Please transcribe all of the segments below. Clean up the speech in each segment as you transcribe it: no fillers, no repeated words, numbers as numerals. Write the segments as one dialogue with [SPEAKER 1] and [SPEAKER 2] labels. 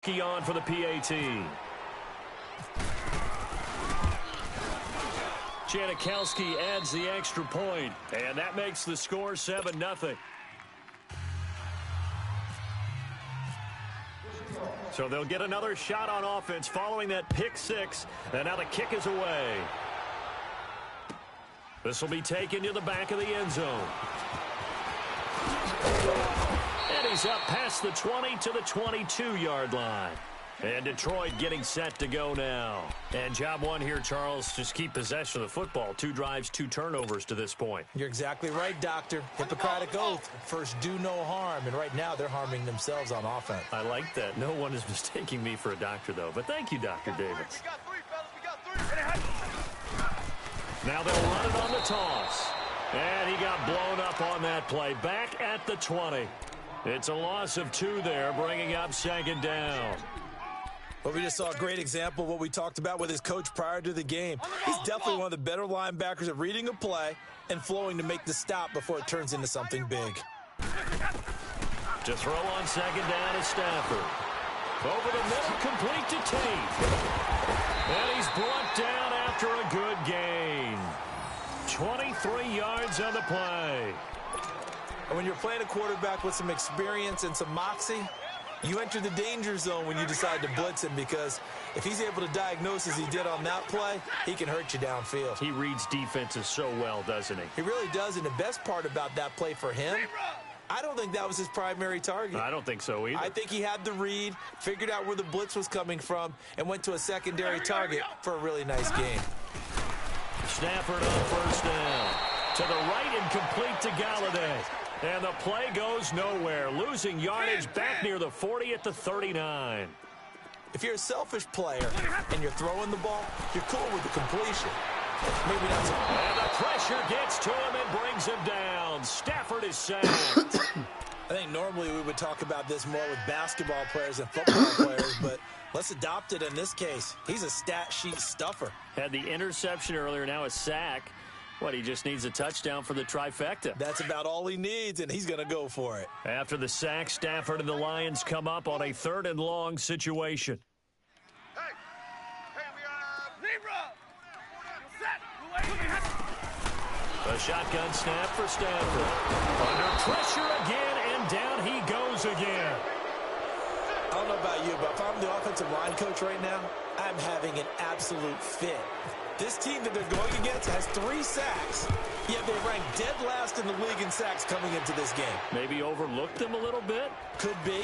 [SPEAKER 1] Key on for the PAT. Janikowski adds the extra point, and that makes the score 7-0. So they'll get another shot on offense following that pick six, and now the kick is away. This will be taken to the back of the end zone. And he's up past the 20 to the 22-yard line. And Detroit getting set to go now. And job one here, Charles, just keep possession of the football. 2 drives, 2 turnovers to this point.
[SPEAKER 2] You're exactly right, Doctor. Hippocratic oath. First, do no harm. And right now, they're harming themselves on offense.
[SPEAKER 1] I like that. No one is mistaking me for a doctor, though. But thank you, Dr. Davis.
[SPEAKER 3] We got 3, fellas. We got 3.
[SPEAKER 1] Now they'll run it on the toss. And he got blown up on that play. Back at the 20. It's a loss of 2 there, bringing up second down.
[SPEAKER 2] But we just saw a great example of what we talked about with his coach prior to the game. He's definitely one of the better linebackers at reading a play and flowing to make the stop before it turns into something big.
[SPEAKER 1] To throw on second down is Stafford. Over the middle, complete to Tate. And he's brought down after a good gain. 23 yards on the play.
[SPEAKER 2] And when you're playing a quarterback with some experience and some moxie, you enter the danger zone when you decide to blitz him, because if he's able to diagnose as he did on that play, he can hurt you downfield.
[SPEAKER 1] He reads defenses so well, doesn't he?
[SPEAKER 2] He really does, and the best part about that play for him, I don't think that was his primary target.
[SPEAKER 1] I don't think so either.
[SPEAKER 2] I think he had the read, figured out where the blitz was coming from, and went to a secondary target for a really nice game.
[SPEAKER 1] Stafford on first down. To the right and complete to Galladay. And the play goes nowhere, losing yardage back near the 40 at the 39.
[SPEAKER 2] If you're a selfish player and you're throwing the ball, you're cool with the completion. Maybe not so.
[SPEAKER 1] And the pressure gets to him and brings him down. Stafford is sacked.
[SPEAKER 2] I think normally we would talk about this more with basketball players and football players, but let's adopt it in this case. He's a stat sheet stuffer.
[SPEAKER 1] Had the interception earlier, now a sack. What, he just needs a touchdown for the trifecta.
[SPEAKER 2] That's about all he needs, and he's going to go for it.
[SPEAKER 1] After the sack, Stafford and the Lions come up on a 3rd and long situation.
[SPEAKER 3] Hey, we Libra. Set.
[SPEAKER 1] A shotgun snap for Stafford. Under pressure again, and down he goes again.
[SPEAKER 2] I don't know about you, but if I'm the offensive line coach right now, I'm having an absolute fit. This team that they're going against has 3 sacks, yet they rank dead last in the league in sacks coming into this game.
[SPEAKER 1] Maybe overlooked them a little bit?
[SPEAKER 2] Could be.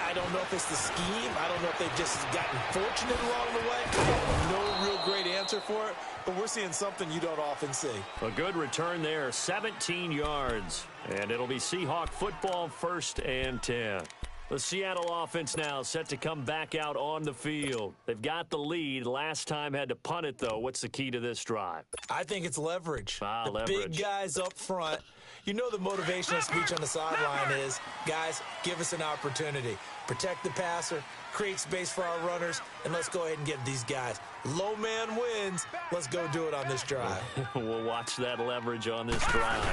[SPEAKER 2] I don't know if it's the scheme. I don't know if they've just gotten fortunate along the way. I have no real great answer for it, but we're seeing something you don't often see.
[SPEAKER 1] A good return there, 17 yards. And it'll be Seahawk football, 1st and 10. The Seattle offense now set to come back out on the field. They've got the lead. Last time had to punt it, though. What's the key to this drive?
[SPEAKER 2] I think it's leverage. The
[SPEAKER 1] leverage.
[SPEAKER 2] Big guys up front. You know the motivational speech on the sideline is, guys, give us an opportunity. Protect the passer, create space for our runners, and let's go ahead and get these guys. Low man wins. Let's go do it on this drive.
[SPEAKER 1] We'll watch that leverage on this drive.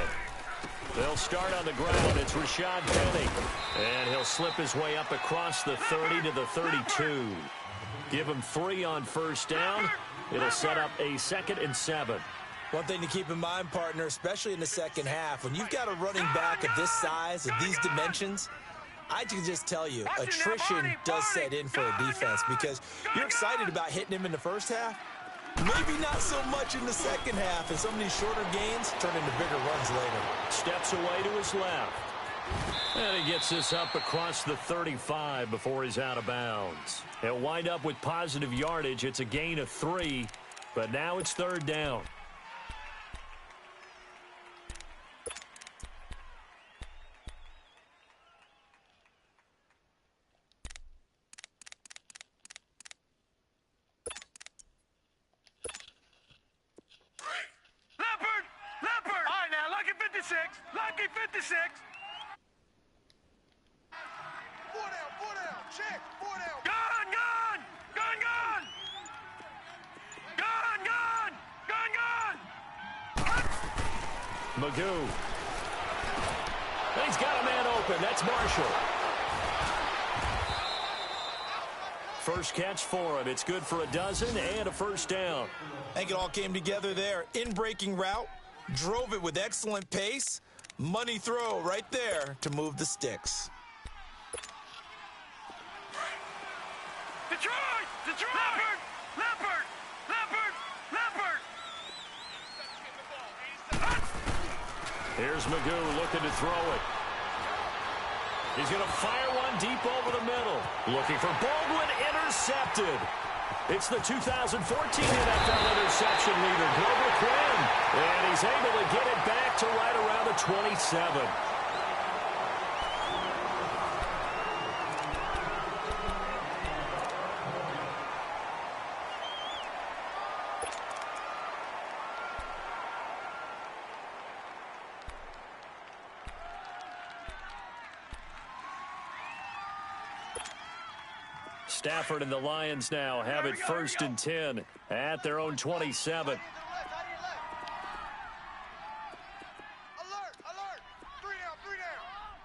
[SPEAKER 1] They'll start on the ground. It's Rashad Penny. And he'll slip his way up across the 30 to the 32. Give him 3 on first down. It'll set up a 2nd and 7.
[SPEAKER 2] One thing to keep in mind, partner, especially in the second half, when you've got a running back of this size, of these dimensions, I can just tell you, attrition does set in for a defense, because you're excited about hitting him in the first half. Maybe not so much in the second half, and some of these shorter gains turn into bigger runs later.
[SPEAKER 1] Steps away to his left. And he gets this up across the 35 before he's out of bounds. He'll wind up with positive yardage. It's a gain of 3, but now it's 3rd down.
[SPEAKER 3] Lucky 56. 4 down, check, 4 down. Gone.
[SPEAKER 1] Magoo. He's got a man open. That's Marshall. first catch for him. It's good for a dozen and a first down.
[SPEAKER 2] I think it all came together there. In-breaking route, drove it with excellent pace. Money throw right there to move the sticks.
[SPEAKER 3] Detroit! Detroit! Leopard! Leopard! Leopard! Leopard!
[SPEAKER 1] Here's Magoo looking to throw it. He's going to fire one deep over the middle. Looking for Baldwin, intercepted. It's the 2014 NFL interception leader, Grover Quinn. And he's able to get it back to right around the 27. Stafford and the Lions now have it 1st and 10 at their own 27.
[SPEAKER 3] Alert! Alert! 3 down!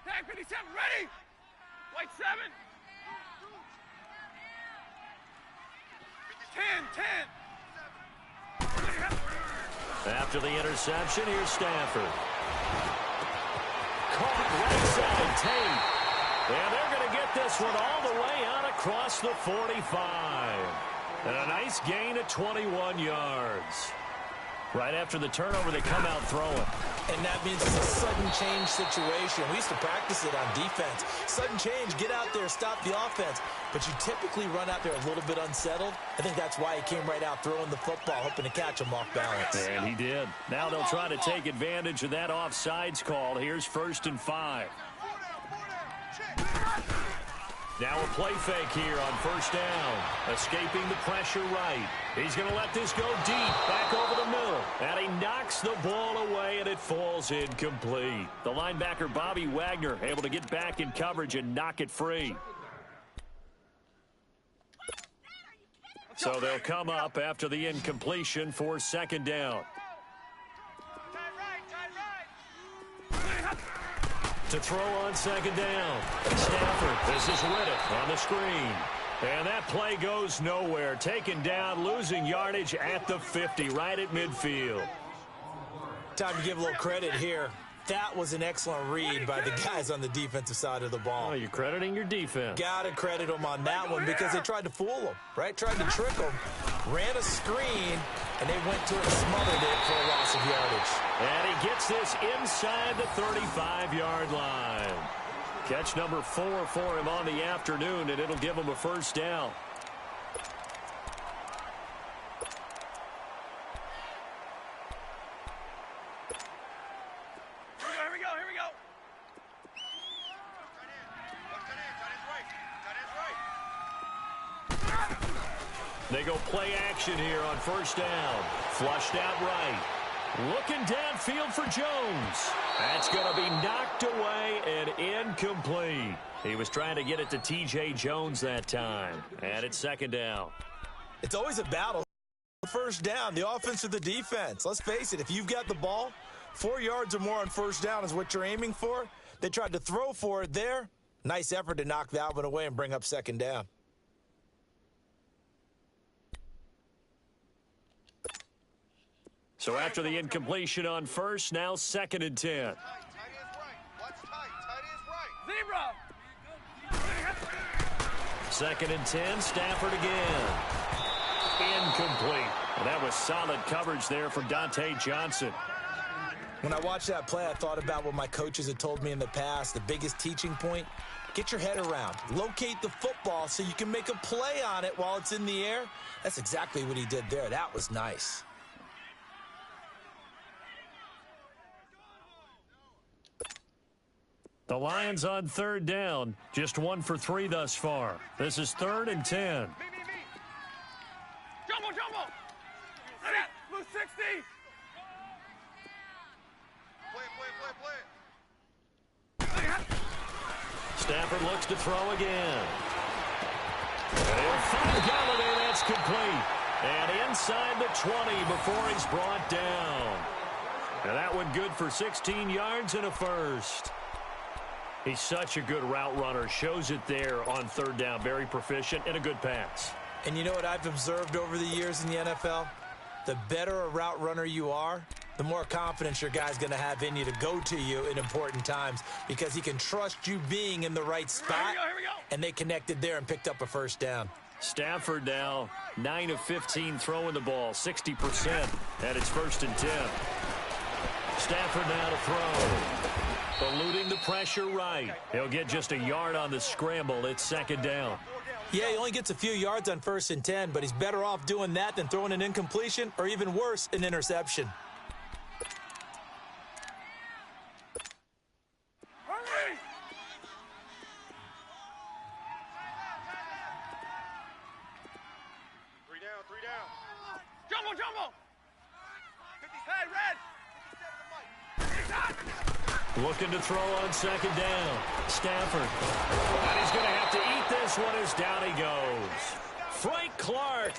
[SPEAKER 3] Tag 57, ready! White 7. 10.
[SPEAKER 1] After the interception, here's Stafford. Caught right side, Tate. And they're going to get this one all the way out across the 45. And a nice gain of 21 yards. Right after the turnover, they come out throwing.
[SPEAKER 2] And that means it's a sudden change situation. We used to practice it on defense. Sudden change, get out there, stop the offense. But you typically run out there a little bit unsettled. I think that's why he came right out throwing the football, hoping to catch him off balance.
[SPEAKER 1] And he did. Now they'll try to take advantage of that offsides call. Here's 1st and 5. Now a play fake here on 1st down. Escaping the pressure right. He's going to let this go deep, back over the middle. And he knocks the ball away, and it falls incomplete. The linebacker, Bobby Wagner, able to get back in coverage and knock it free. So they'll come up after the incompletion for 2nd down. To throw on 2nd down. Stafford, this is Riddick on the screen. And that play goes nowhere. Taken down, losing yardage at the 50, right at midfield.
[SPEAKER 2] Time to give a little credit here. That was an excellent read by the guys on the defensive side of the ball.
[SPEAKER 1] Oh, you're crediting your defense.
[SPEAKER 2] Got to credit them on that one because they tried to fool them, right? Tried to trick them. Ran a screen, and they went to it and smothered it for a loss of yardage.
[SPEAKER 1] And he gets this inside the 35-yard line. Catch number 4 for him on the afternoon, and it'll give him a 1st down.
[SPEAKER 3] Here we go.
[SPEAKER 1] They go play action here on 1st down. Flushed out right. Looking downfield for Jones. That's going to be knocked away and incomplete. He was trying to get it to T.J. Jones that time. And it's 2nd down.
[SPEAKER 2] It's always a battle. 1st down, the offense or the defense. Let's face it, if you've got the ball, 4 yards or more on 1st down is what you're aiming for. They tried to throw for it there. Nice effort to knock that one away and bring up 2nd down.
[SPEAKER 1] So after the incompletion on 1st, now 2nd and 10.
[SPEAKER 3] Tight is right. What's tight? Zebra!
[SPEAKER 1] 2nd and 10, Stafford again. Incomplete. And that was solid coverage there for Dante Johnson.
[SPEAKER 2] When I watched that play, I thought about what my coaches had told me in the past. The biggest teaching point, get your head around. Locate the football so you can make a play on it while it's in the air. That's exactly what he did there. That was nice.
[SPEAKER 1] The Lions on 3rd down. Just 1 for 3 thus far. This is 3rd and 10.
[SPEAKER 3] Me. Jumbo! Set! Blue 60! Play.
[SPEAKER 1] Stafford looks to throw again. And he'll find Galladay. That's complete. And inside the 20 before he's brought down. And that one good for 16 yards and a 1st. He's such a good route runner. Shows it there on third down. Very proficient and a good pass.
[SPEAKER 2] And you know what I've observed over the years in the NFL? The better a route runner you are, the more confidence your guy's going to have in you to go to you in important times because he can trust you being in the right spot.
[SPEAKER 3] Here we go.
[SPEAKER 2] And they connected there and picked up a first down.
[SPEAKER 1] Stafford now 9 of 15 throwing the ball, 60%, and it's 1st and 10. Stafford now to throw. Eluding the pressure right. He'll get just a yard on the scramble. It's 2nd down.
[SPEAKER 2] Yeah, he only gets a few yards on 1st and 10, but he's better off doing that than throwing an incompletion or even worse, an interception.
[SPEAKER 3] Hurry! Three down. Jumbo! Hey, Red!
[SPEAKER 1] Looking to throw on 2nd down. Stafford. And he's going to have to eat this one as down he goes. Frank Clark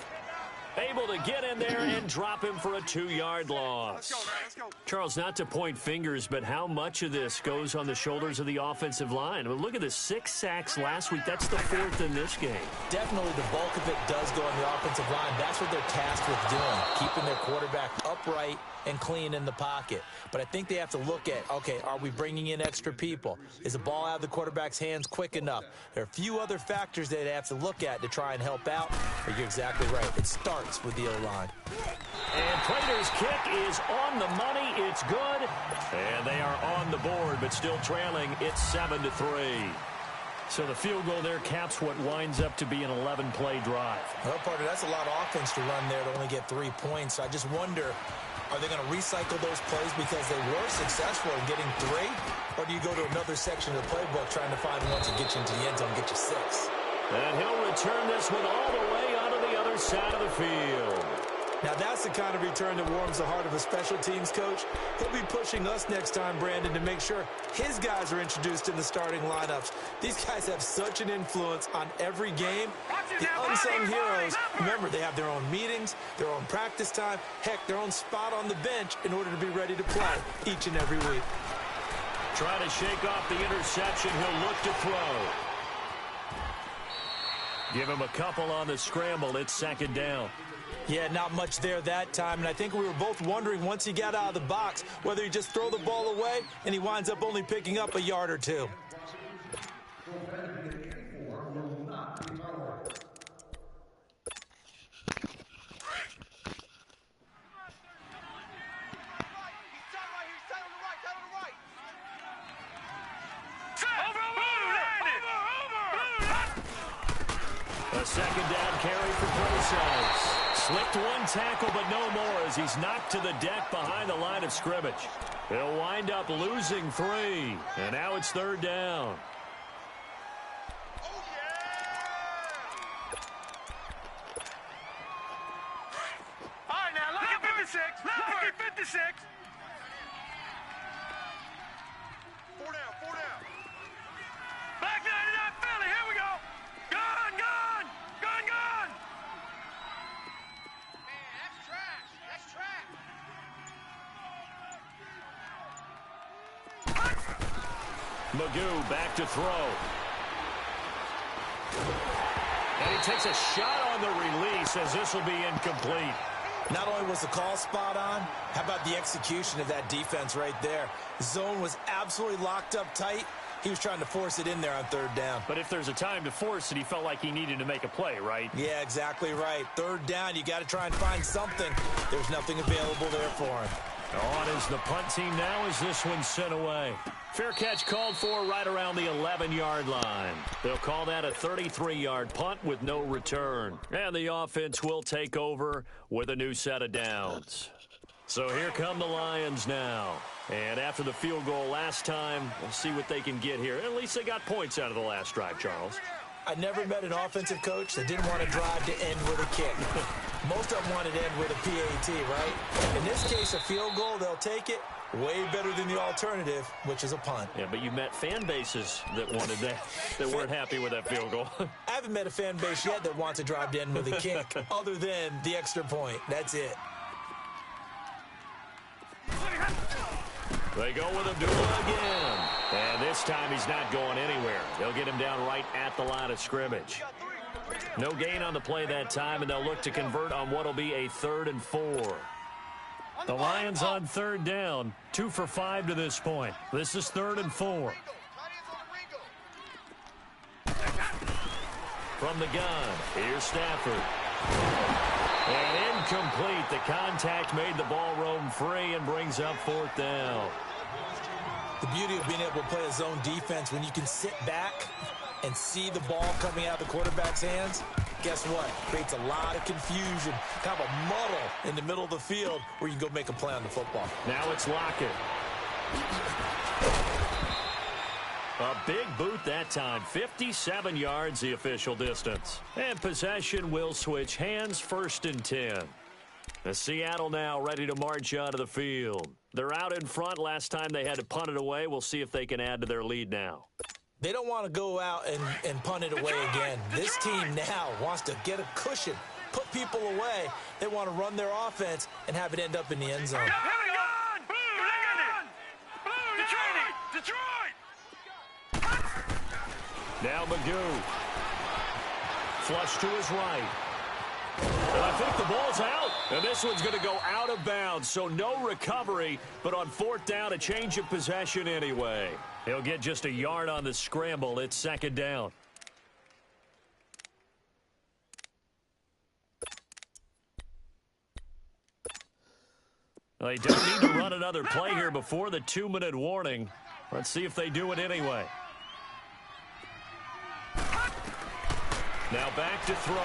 [SPEAKER 1] able to get in there and drop him for a 2-yard loss.
[SPEAKER 3] Let's go.
[SPEAKER 1] Charles, not to point fingers, but how much of this goes on the shoulders of the offensive line? I mean, look at the 6 sacks last week. That's the 4th in this game.
[SPEAKER 2] Definitely the bulk of it does go on the offensive line. That's what they're tasked with doing, keeping their quarterback upright and clean in the pocket. But I think they have to look at, okay, are we bringing in extra people? Is the ball out of the quarterback's hands quick enough? There are a few other factors that they have to look at to try and help out, but you're exactly right. It starts with the O-line.
[SPEAKER 1] And Prater's kick is on the money. It's good. And they are on the board, but still trailing. It's 7-3. So the field goal there caps what winds up to be an 11-play drive.
[SPEAKER 2] Well, partner, that's a lot of offense to run there to only get 3 points. So I just wonder, are they going to recycle those plays because they were successful in getting 3? Or do you go to another section of the playbook trying to find ones that get you into the end zone and get you 6?
[SPEAKER 1] And he'll return this one all the way onto the other side of the field.
[SPEAKER 2] Now, that's the kind of return that warms the heart of a special teams coach. He'll be pushing us next time, Brandon, to make sure his guys are introduced in the starting lineups. These guys have such an influence on every game. The unsung heroes, remember, they have their own meetings, their own practice time, heck, their own spot on the bench in order to be ready to play each and every week.
[SPEAKER 1] Trying to shake off the interception. He'll look to throw. Give him a couple on the scramble. It's 2nd down.
[SPEAKER 2] Yeah, not much there that time, and I think we were both wondering once he got out of the box whether he just throw the ball away and he winds up only picking up a yard or 2.
[SPEAKER 1] A 2nd down carry for Process. Slipped 1 tackle, but no more as he's knocked to the deck behind the line of scrimmage. He'll wind up losing 3, and now it's 3rd down.
[SPEAKER 3] All right, now, lucky 56. Lucky 56. 4 down. Back 99 Philly. Here we go. Gone.
[SPEAKER 1] Magoo back to throw. And he takes a shot on the release as this will be incomplete.
[SPEAKER 2] Not only was the call spot on, how about the execution of that defense right there? Zone was absolutely locked up tight. He was trying to force it in there on 3rd down.
[SPEAKER 1] But if there's a time to force it, he felt like he needed to make a play, right?
[SPEAKER 2] Yeah, exactly right. 3rd down, you got to try and find something. There's nothing available there for him.
[SPEAKER 1] On is the punt team now as this one's sent away. Fair catch called for right around the 11-yard line. They'll call that a 33-yard punt with no return. And the offense will take over with a new set of downs. So here come the Lions now. And after the field goal last time, we'll see what they can get here. At least they got points out of the last drive, Charles.
[SPEAKER 2] I never met an offensive coach that didn't want to drive to end with a kick. Most of them wanted to end with a PAT, right? In this case, a field goal, they'll take it. Way better than the alternative, which is a punt.
[SPEAKER 1] Yeah, but you met fan bases that wanted that, that weren't happy with that field goal.
[SPEAKER 2] I haven't met a fan base yet that wants to drive to end with a kick, other than the extra point. That's it.
[SPEAKER 1] They go with Abdullah again. And this time he's not going anywhere. They'll get him down right at the line of scrimmage. No gain on the play that time, and they'll look to convert on what will be a 3rd and 4. The Lions on 3rd down, 2 for 5 to this point. This is 3rd and 4. From the gun, here's Stafford. And incomplete. The contact made the ball roam free and brings up 4th down.
[SPEAKER 2] The beauty of being able to play a zone defense when you can sit back and see the ball coming out of the quarterback's hands, guess what? Creates a lot of confusion, kind of a muddle in the middle of the field where you can go make a play on the football.
[SPEAKER 1] Now it's Lockett. A big boot that time, 57 yards the official distance. And possession will switch hands, 1st and 10. The Seattle now ready to march out of the field. They're out in front. Last time they had to punt it away. We'll see if they can add to their lead now.
[SPEAKER 2] They don't want to go out and punt it away again. This team now wants to get a cushion, put people away. They want to run their offense and have it end up in the end zone.
[SPEAKER 1] Now Magoo. Flush to his right. And I think the ball's out. And this one's going to go out of bounds, so no recovery. But on 4th down, a change of possession anyway. He'll get just a yard on the scramble. It's 2nd down. They don't need to run another play here before the 2-minute warning. Let's see if they do it anyway. Now back to throw.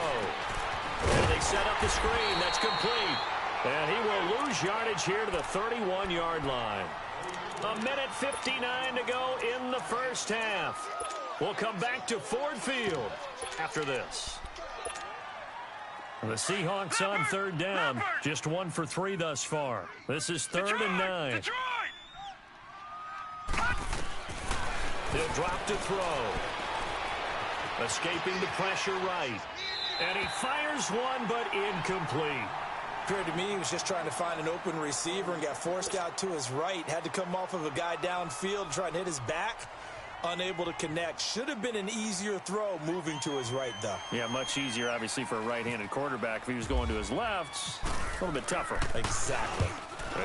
[SPEAKER 1] And they set up the screen. That's complete. And he will lose yardage here to the 31-yard line. 1:59 to go in the first half. We'll come back to Ford Field after this. The Seahawks on 3rd down. Just 1 for 3 thus far. This is 3rd and 9. They'll drop to throw. Escaping the pressure right. And he fires one, but incomplete.
[SPEAKER 2] Appeared to me he was just trying to find an open receiver and got forced out to his right. Had to come off of a guy downfield, try and hit his back. Unable to connect. Should have been an easier throw moving to his right, though.
[SPEAKER 1] Yeah, much easier, obviously, for a right-handed quarterback. If he was going to his left, a little bit tougher.
[SPEAKER 2] Exactly.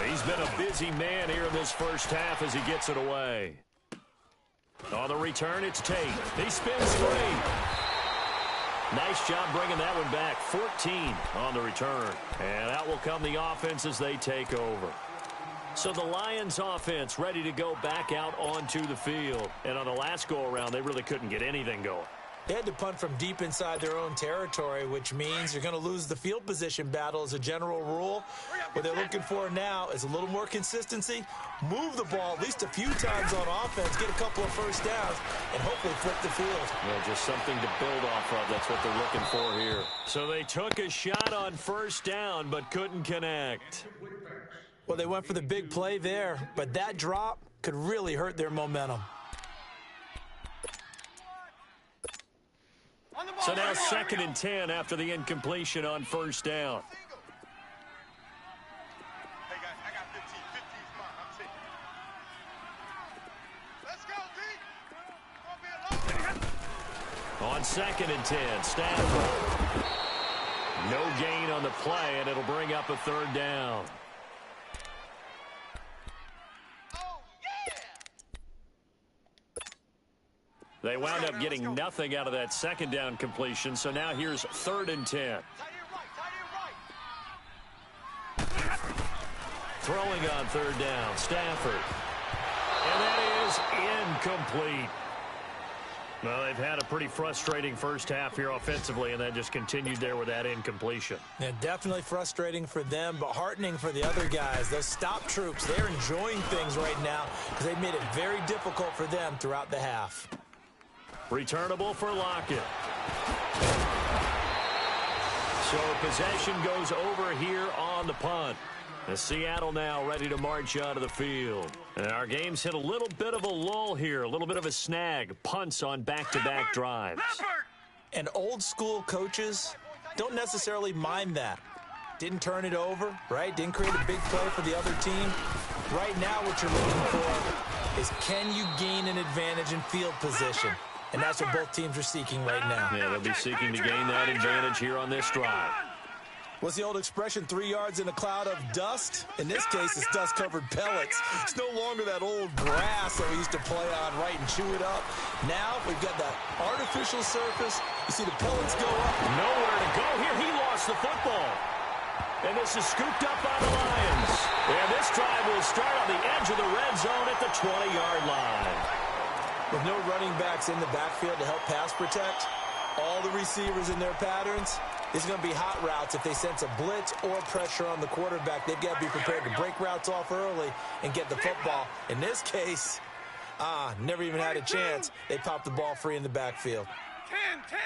[SPEAKER 1] He's been a busy man here in this first half as he gets it away. On the return, it's Tate. He spins free. Nice job bringing that one back. 14 on the return. And out will come the offense as they take over. So the Lions offense ready to go back out onto the field. And on the last go-around, they really couldn't get anything going.
[SPEAKER 2] They had to punt from deep inside their own territory, which means you're going to lose the field position battle as a general rule. What they're looking for now is a little more consistency, move the ball at least a few times on offense, get a couple of first downs, and hopefully flip the field.
[SPEAKER 1] Yeah, just something to build off of. That's what they're looking for here. So they took a shot on first down but couldn't connect.
[SPEAKER 2] Well, they went for the big play there, but that drop could really hurt their momentum.
[SPEAKER 1] So now 2nd and 10 after the incompletion on first down.
[SPEAKER 3] Hey, guys, I got 15. 15's mine. I'm taking. Let's go, D.
[SPEAKER 1] On 2nd and 10, Stafford. No gain on the play, and it'll bring up a 3rd down. They wound up getting nothing out of that 2nd down completion, so now here's 3rd and 10. Throwing on 3rd down, Stafford. And that is incomplete. Well, they've had a pretty frustrating first half here offensively, and that just continued there with that incompletion.
[SPEAKER 2] Yeah, definitely frustrating for them, but heartening for the other guys. Those stop troops, they're enjoying things right now because they made it very difficult for them throughout the half.
[SPEAKER 1] Returnable for Lockett. So possession goes over here on the punt. The Seattle now ready to march out of the field. And our game's hit a little bit of a lull here, a little bit of a snag. Punts on back-to-back drives.
[SPEAKER 2] And old school coaches don't necessarily mind that. Didn't turn it over, right? Didn't create a big play for the other team. Right now what you're looking for is can you gain an advantage in field position? And that's what both teams are seeking right now.
[SPEAKER 1] Yeah, they'll be seeking to gain that advantage here on this drive.
[SPEAKER 2] What's the old expression, 3 yards in a cloud of dust? In this case, it's dust-covered pellets. It's no longer that old grass that we used to play on, right, and chew it up. Now we've got that artificial surface. You see the pellets go up.
[SPEAKER 1] Nowhere to go here. He lost the football. And this is scooped up by the Lions. And this drive will start on the edge of the red zone at the 20-yard line.
[SPEAKER 2] With no running backs in the backfield to help pass protect, all the receivers in their patterns, it's going to be hot routes. If they sense a blitz or pressure on the quarterback, they've got to be prepared to break routes off early and get the football. In this case, never even had a chance. They popped the ball free in the backfield.
[SPEAKER 3] 10.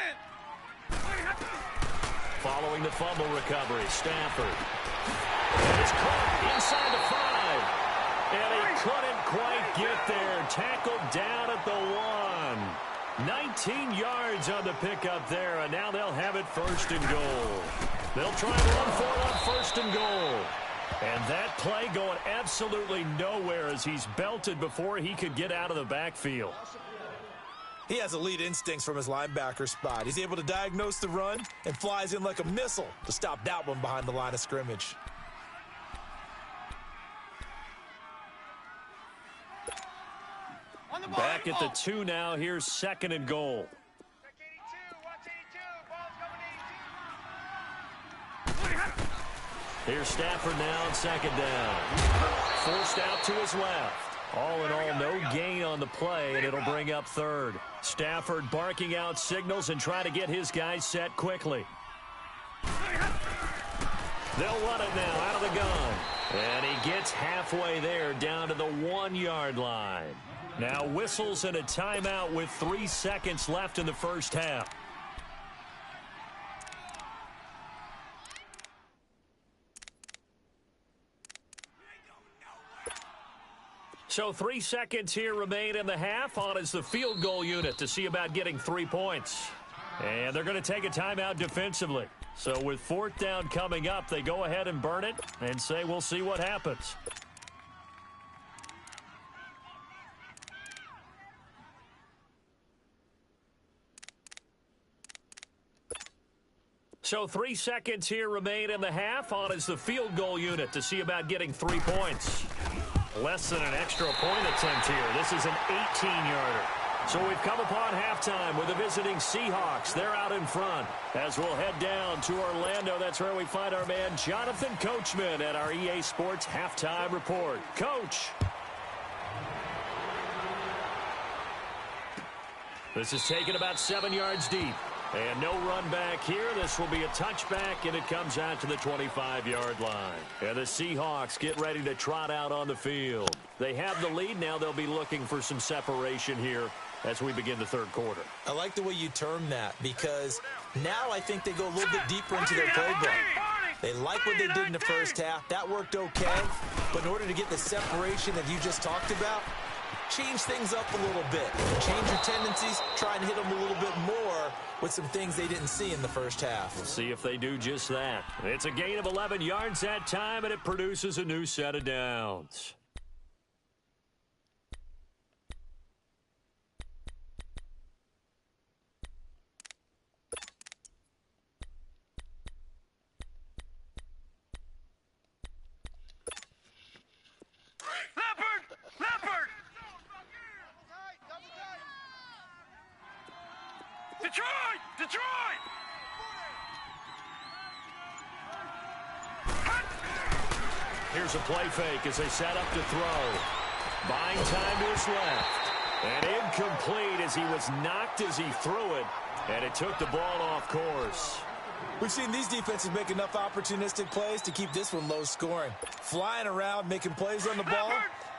[SPEAKER 1] Following the fumble recovery, Stafford. And it's caught inside the 5. And he couldn't quite get there. Tackled down at the 1. 19 yards on the pickup there, and now they'll have it 1st and goal. They'll try and run for it on 1st and goal. And that play going absolutely nowhere as he's belted before he could get out of the backfield.
[SPEAKER 2] He has elite instincts from his linebacker spot. He's able to diagnose the run and flies in like a missile to stop that one behind the line of scrimmage.
[SPEAKER 1] Back at the 2 now. Here's 2nd and goal.
[SPEAKER 3] Check 82. Watch 82. Ball's going to 82.
[SPEAKER 1] Here's Stafford now on 2nd down. Forced out to his left. All in all, no gain on the play, and it'll bring up 3rd. Stafford barking out signals and trying to get his guys set quickly. They'll run it now out of the gun. And he gets halfway there down to the 1-yard line. Now whistles and a timeout with 3 seconds left in the first half. So 3 seconds here remain in the half. On is the field goal unit to see about getting 3 points. And they're going to take a timeout defensively. So with 4th down coming up, they go ahead and burn it and say we'll see what happens. So 3 seconds here remain in the half. On is the field goal unit to see about getting 3 points. Less than an extra point attempt here. This is an 18-yarder. So we've come upon halftime with the visiting Seahawks. They're out in front. As we'll head down to Orlando, that's where we find our man Jonathan Coachman at our EA Sports Halftime Report. Coach. This is taken about 7 yards deep. And no run back here. This will be a touchback, and it comes out to the 25-yard line. And the Seahawks get ready to trot out on the field. They have the lead. Now they'll be looking for some separation here as we begin the 3rd quarter.
[SPEAKER 2] I like the way you term that because now I think they go a little bit deeper into their playbook. They like what they did in the first half. That worked okay. But in order to get the separation that you just talked about, change things up a little bit. Change your tendencies. Try and hit them a little bit more with some things they didn't see in the first half.
[SPEAKER 1] We'll see if they do just that. It's a gain of 11 yards that time, and it produces a new set of downs.
[SPEAKER 3] Detroit!
[SPEAKER 1] Here's a play fake as they set up to throw. Buying time to his left. And incomplete as he was knocked as he threw it. And it took the ball off course.
[SPEAKER 2] We've seen these defenses make enough opportunistic plays to keep this one low scoring. Flying around, making plays on the ball.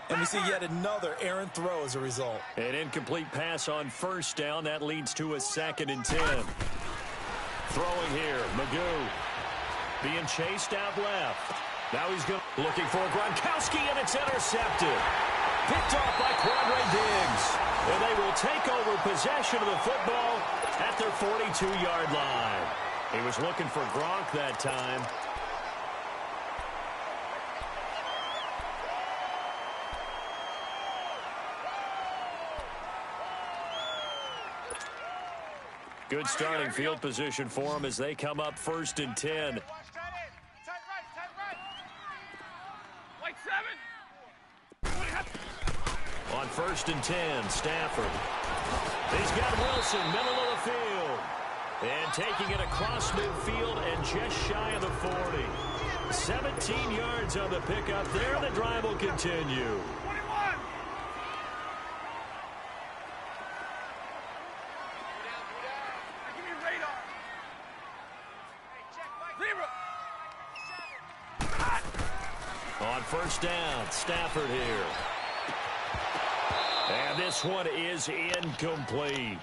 [SPEAKER 2] And we see yet another errant throw as a result.
[SPEAKER 1] An incomplete pass on 1st down. That leads to a 2nd and 10. Throwing here, Magoo. Being chased out left. Now he's looking for Gronkowski, and it's intercepted. Picked off by Quandre Diggs. And they will take over possession of the football at their 42-yard line. He was looking for Gronk that time. Good starting field position for them as they come up 1st and 10.
[SPEAKER 3] Watch tight end. Tight right. Like 7.
[SPEAKER 1] On 1st and 10, Stafford. He's got Wilson, middle of the field. And taking it across midfield and just shy of the 40. 17 yards on the pickup there. The drive will continue.
[SPEAKER 3] 21. Give me radar. 0.
[SPEAKER 1] On 1st down, Stafford here. And this one is incomplete.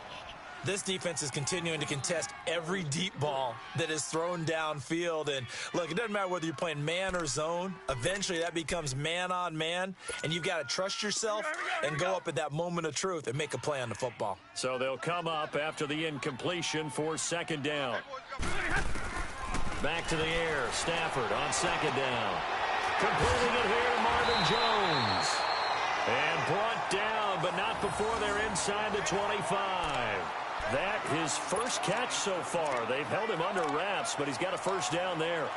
[SPEAKER 2] This defense is continuing to contest every deep ball that is thrown downfield. And, look, it doesn't matter whether you're playing man or zone. Eventually, that becomes man on man. And you've got to trust yourself and go up at that moment of truth and make a play on the football.
[SPEAKER 1] So they'll come up after the incompletion for 2nd down. Back to the air. Stafford on 2nd down. Completing it here to Marvin Jones. And brought down, but not before they're inside the 25. That his first catch so far. They've held him under wraps, but he's got a 1st down there.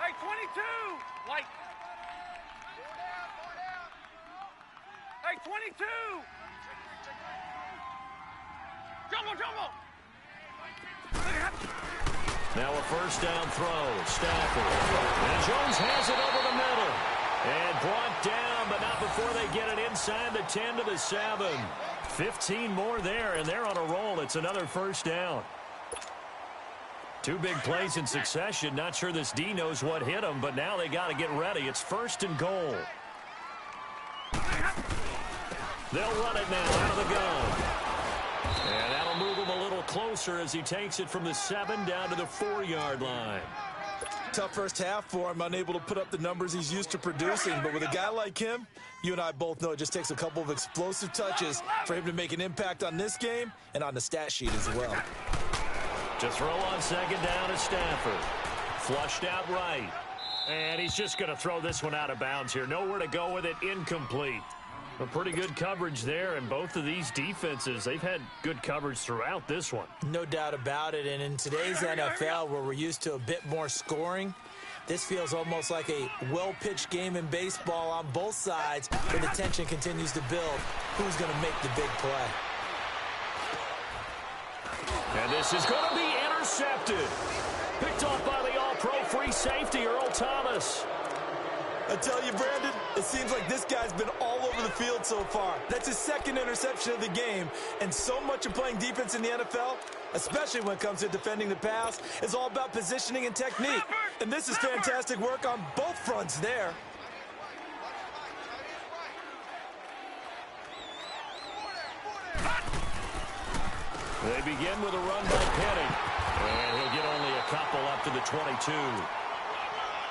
[SPEAKER 3] Hey, 22. Like. Hey, 22. Jumbo.
[SPEAKER 1] Now a 1st down throw. Stafford. And Jones has it over the middle. And brought down, but not before they get it inside the 10 to the 7. 15 more there, and they're on a roll. It's another 1st down. 2 big plays in succession. Not sure this D knows what hit him, but now they got to get ready. It's 1st and goal. They'll run it now out of the gun. And that'll move him a little closer as he takes it from the 7 down to the 4-yard line.
[SPEAKER 2] Tough first half for him, unable to put up the numbers he's used to producing. But with a guy like him, you and I both know it just takes a couple of explosive touches for him to make an impact on this game and on the stat sheet as well.
[SPEAKER 1] To throw on 2nd down is Stafford. Flushed out right. And he's just going to throw this one out of bounds here. Nowhere to go with it. Incomplete. A pretty good coverage there, and both of these defenses, they've had good coverage throughout this one.
[SPEAKER 2] No doubt about it, and in today's NFL, where we're used to a bit more scoring, this feels almost like a well-pitched game in baseball on both sides, where the tension continues to build. Who's going to make the big play?
[SPEAKER 1] And this is going to be intercepted. Picked off by the all-pro free safety, Earl Thomas.
[SPEAKER 2] I tell you, Brandon, it seems like this guy's been all over the field so far. That's his 2nd interception of the game. And so much of playing defense in the NFL, especially when it comes to defending the pass, is all about positioning and technique. And this is fantastic work on both fronts there.
[SPEAKER 1] They begin with a run by Penny. And he'll get only a couple up to the 22.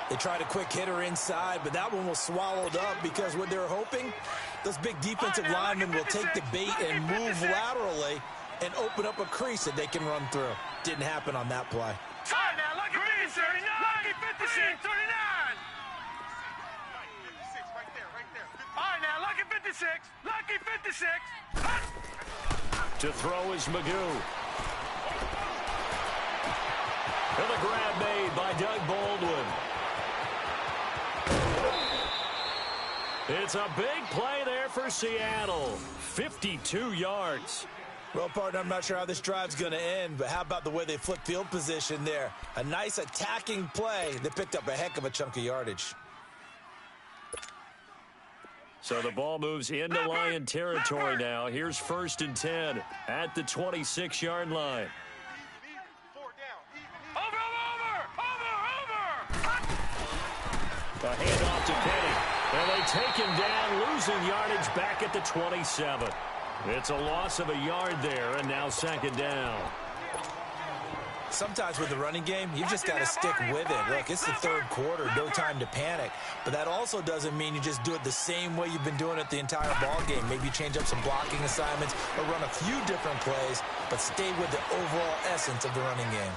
[SPEAKER 2] They tried a quick hitter inside, but that one was swallowed up because what they're hoping, those big defensive linemen will take the bait and move laterally and open up a crease that they can run through. Didn't happen on that play.
[SPEAKER 3] All right, now, lucky 56, 39. Lucky 56, 39. Right there. All right, now, lucky 56. Lucky 56.
[SPEAKER 1] To throw is Magoo. And the grab made by Doug Baldwin. It's a big play there for Seattle. 52 yards.
[SPEAKER 2] Well, partner, I'm not sure how this drive's going to end, but how about the way they flip field position there? A nice attacking play that picked up a heck of a chunk of yardage.
[SPEAKER 1] So the ball moves into Lion territory now. Here's 1st and 10 at the 26-yard line. A handoff to Penny. And they take him down, losing yardage back at the 27. It's a loss of a yard there, and now 2nd down.
[SPEAKER 2] Sometimes with the running game, you just got to stick with it. Look, it's the 3rd quarter, no time to panic. But that also doesn't mean you just do it the same way you've been doing it the entire ball game. Maybe you change up some blocking assignments or run a few different plays, but stay with the overall essence of the running game.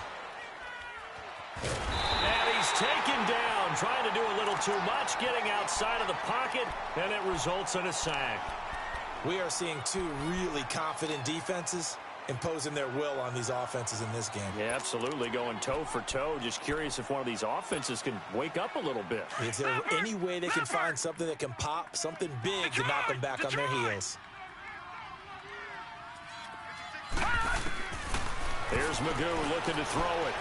[SPEAKER 1] And he's taken down trying to do a little too much, getting outside of the pocket, and it results in a sack.
[SPEAKER 2] We are seeing two really confident defenses imposing their will on these offenses in this game.
[SPEAKER 1] Yeah, absolutely, going toe for toe. Just curious if one of these offenses can wake up a little bit.
[SPEAKER 2] Is there any way they can find something that can pop, something big to knock them back on their heels?
[SPEAKER 1] Here's Magoo looking to throw it.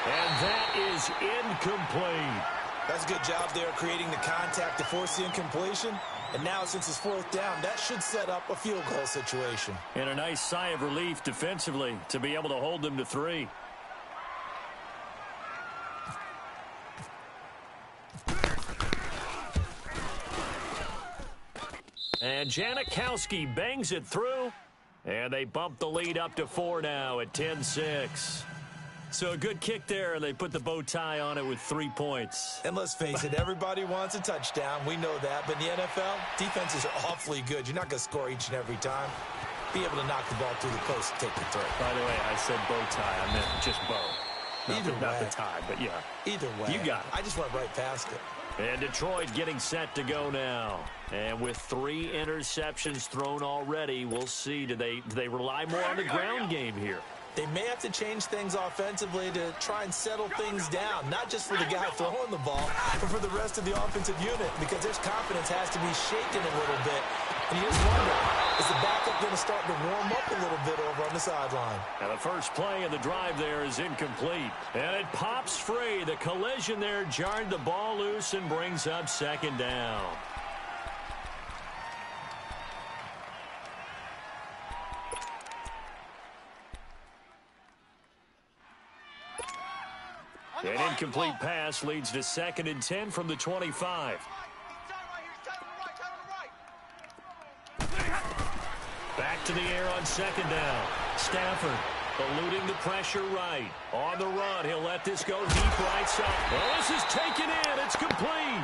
[SPEAKER 1] And that is incomplete.
[SPEAKER 2] That's a good job there creating the contact to force the incompletion. And now, since it's fourth down, that should set up a field goal situation.
[SPEAKER 1] And a nice sigh of relief defensively to be able to hold them to 3. And Janikowski bangs it through. And they bump the lead up to 4 now at 10-6. So a good kick there, and they put the bow tie on it with 3 points.
[SPEAKER 2] And let's face it, everybody wants a touchdown. We know that. But in the NFL, defenses are awfully good. You're not going to score each and every time. Be able to knock the ball through the post and take the throw.
[SPEAKER 1] By the way, I said bow tie. I meant just bow. Not the tie, but yeah.
[SPEAKER 2] Either way.
[SPEAKER 1] You got it.
[SPEAKER 2] I just went right past it.
[SPEAKER 1] And Detroit getting set to go now. And with 3 interceptions thrown already, we'll see. Do they rely more on the ground game here?
[SPEAKER 2] They may have to change things offensively to try and settle things down, not just for the guy throwing the ball, but for the rest of the offensive unit, because their confidence has to be shaken a little bit. And you just wonder, is the backup going to start to warm up a little bit over on the sideline?
[SPEAKER 1] And the first play of the drive there is incomplete. And it pops free. The collision there jarred the ball loose and brings up 2nd down. An incomplete pass leads to 2nd and 10 from the 25. Back to the air on 2nd down. Stafford eluding the pressure right. On the run, he'll let this go deep right side. Well, this is taken in. It's complete.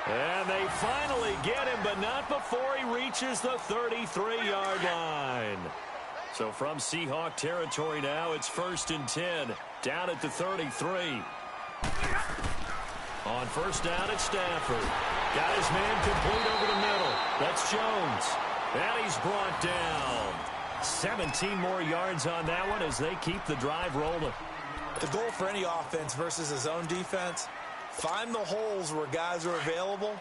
[SPEAKER 1] And they finally get him, but not before he reaches the 33-yard line. So from Seahawk territory now, it's 1st and 10. Down at the 33. On 1st down, it's Stafford. Got his man complete over the middle. That's Jones. And he's brought down. 17 more yards on that one as they keep the drive rolling.
[SPEAKER 2] The goal for any offense versus his own defense, find the holes where guys are available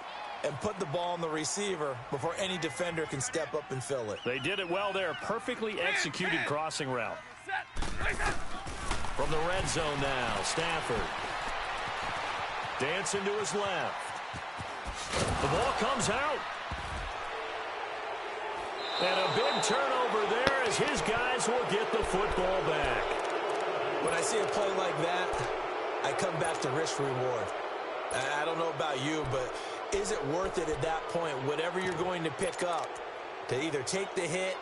[SPEAKER 2] and put the ball on the receiver before any defender can step up and fill it.
[SPEAKER 1] They did it well there. Perfectly executed crossing route. From the red zone now, Stafford. Dancing to his left. The ball comes out. And a big turnover there as his guys will get the football back.
[SPEAKER 2] When I see a play like that, I come back to risk reward. I don't know about you, but is it worth it at that point, whatever you're going to pick up, to either take the hit,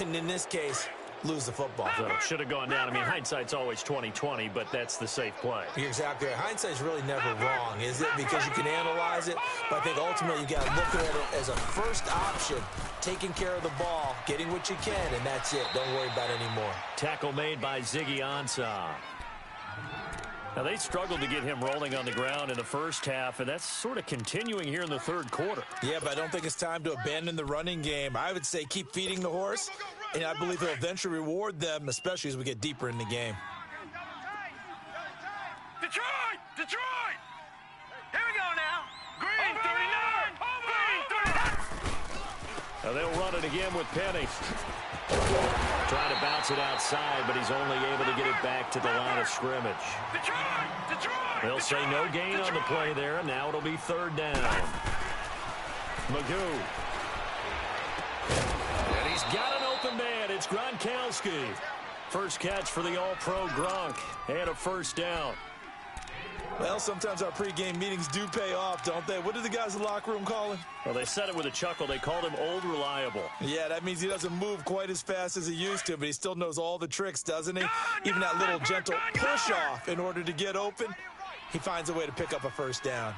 [SPEAKER 2] and in this case, lose the football?
[SPEAKER 1] So it should have gone down. I mean, hindsight's always 20/20, but that's the safe play.
[SPEAKER 2] You're exactly right. Hindsight's really never wrong, is it? Because you can analyze it, but I think ultimately you got to look at it as a first option, taking care of the ball, getting what you can, and that's it. Don't worry about it anymore.
[SPEAKER 1] Tackle made by Ziggy Ansah. Now, they struggled to get him rolling on the ground in the first half, and that's sort of continuing here in the 3rd quarter.
[SPEAKER 2] Yeah, but I don't think it's time to abandon the running game. I would say keep feeding the horse, and I believe he'll eventually reward them, especially as we get deeper in the game.
[SPEAKER 3] Detroit! Detroit! Here we go now. Green 39! Green 39!
[SPEAKER 1] Now they'll run it again with Penny. Trying to bounce it outside, but he's only able to get it back to the line of scrimmage.
[SPEAKER 3] Detroit! Detroit!
[SPEAKER 1] They'll say no gain on the play there, and now it'll be 3rd down. Magoo. And he's got an open man. It's Gronkowski. First catch for the All-Pro Gronk. And a 1st down.
[SPEAKER 2] Well, sometimes our pregame meetings do pay off, don't they? What did the guys in the locker room call him?
[SPEAKER 1] Well, they said it with a chuckle. They called him Old Reliable.
[SPEAKER 2] Yeah, that means he doesn't move quite as fast as he used to, but he still knows all the tricks, doesn't he? Even that little gentle push-off in order to get open, he finds a way to pick up a 1st down.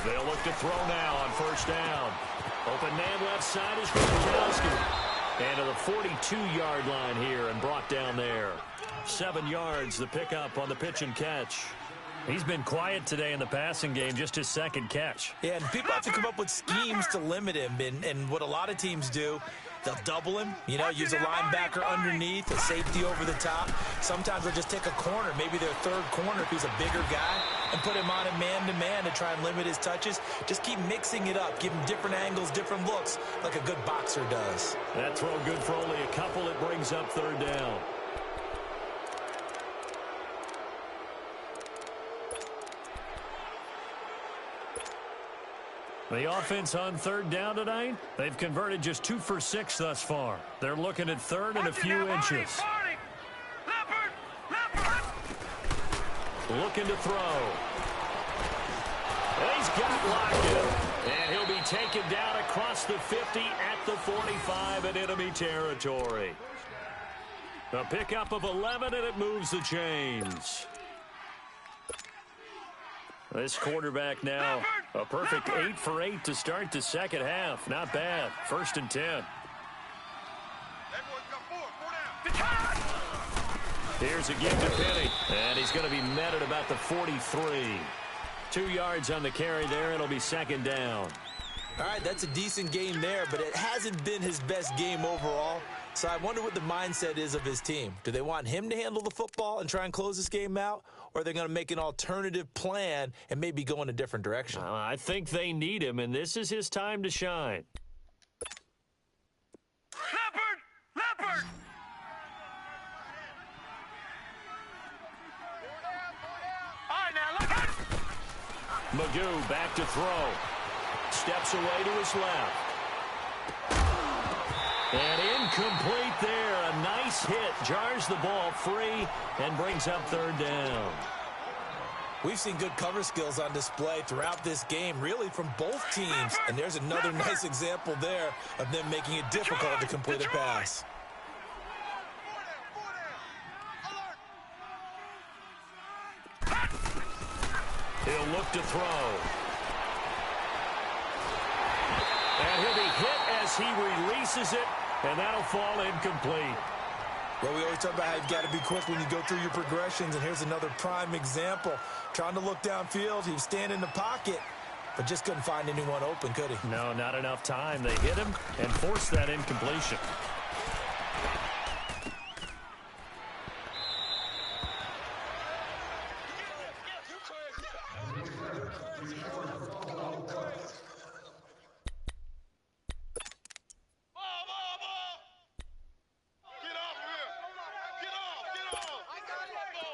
[SPEAKER 1] They'll look to throw now on 1st down. Open man left side is Gronkowski. And to the 42-yard line here and brought down there. 7 yards, the pickup on the pitch and catch. He's been quiet today in the passing game, just his second catch.
[SPEAKER 2] Yeah, and people have to come up with schemes to limit him. And what a lot of teams do, they'll double him, use a linebacker underneath, a safety over the top. Sometimes they'll just take a corner, maybe their third corner if he's a bigger guy, and put him on a man-to-man to try and limit his touches. Just keep mixing it up, give him different angles, different looks, like a good boxer does.
[SPEAKER 1] That throw good for only a couple. It brings up third down. The offense on third down tonight, they've converted just 2 for 6 thus far. They're looking at third and a few inches. Looking to throw. He's got Lockett. And he'll be taken down across the 50 at the 45 in enemy territory. A pickup of 11, and it moves the chains. This quarterback now, a perfect 8 for 8 to start the second half. Not bad. 1st and 10. Here's a give to Penny, and he's going to be met at about the 43. 2 yards on the carry there. It'll be 2nd down.
[SPEAKER 2] All right, that's a decent game there, but it hasn't been his best game overall. So I wonder what the mindset is of his team. Do they want him to handle the football and try and close this game out? Or are they going to make an alternative plan and maybe go in a different direction?
[SPEAKER 1] I think they need him, and this is his time to shine.
[SPEAKER 3] Leopard! All right, now, look at
[SPEAKER 1] Magoo back to throw. Steps away to his left. And incomplete there. A nice hit. Jars the ball free and brings up third down.
[SPEAKER 2] We've seen good cover skills on display throughout this game, really from both teams. And there's another nice example there of them making it difficult to complete a pass.
[SPEAKER 1] He'll look to throw. And he'll be hit as he releases it, and that'll fall incomplete.
[SPEAKER 2] Well, we always talk about how you've got to be quick when you go through your progressions, and here's another prime example. Trying to look downfield, he was standing in the pocket, but just couldn't find anyone open, could he?
[SPEAKER 1] No, not enough time. They hit him and forced that incompletion.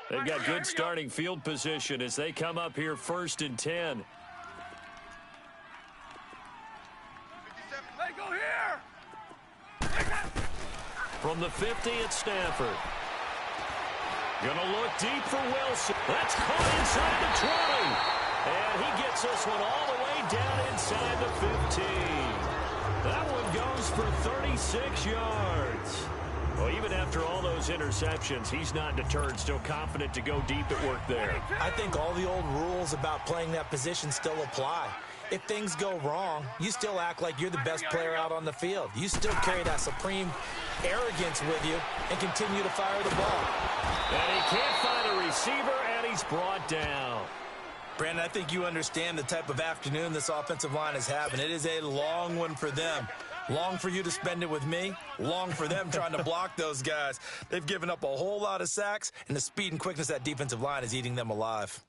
[SPEAKER 1] They've got good starting field position as they come up here 1st and 10.
[SPEAKER 3] Hey, go here!
[SPEAKER 1] From the 50, it's Stafford. Gonna look deep for Wilson. That's caught inside the 20. And he gets this one all the way down inside the 15. That one goes for 36 yards. Well, even after all those interceptions, he's not deterred, still confident to go deep at work there.
[SPEAKER 2] I think all the old rules about playing that position still apply. If things go wrong, you still act like you're the best player out on the field. You still carry that supreme arrogance with you and continue to fire the ball.
[SPEAKER 1] And he can't find a receiver, and he's brought down.
[SPEAKER 2] Brandon, I think you understand the type of afternoon this offensive line is having. It is a long one for them. Long for you to spend it with me. Long for them trying to block those guys. They've given up a whole lot of sacks, and the speed and quickness of that defensive line is eating them alive.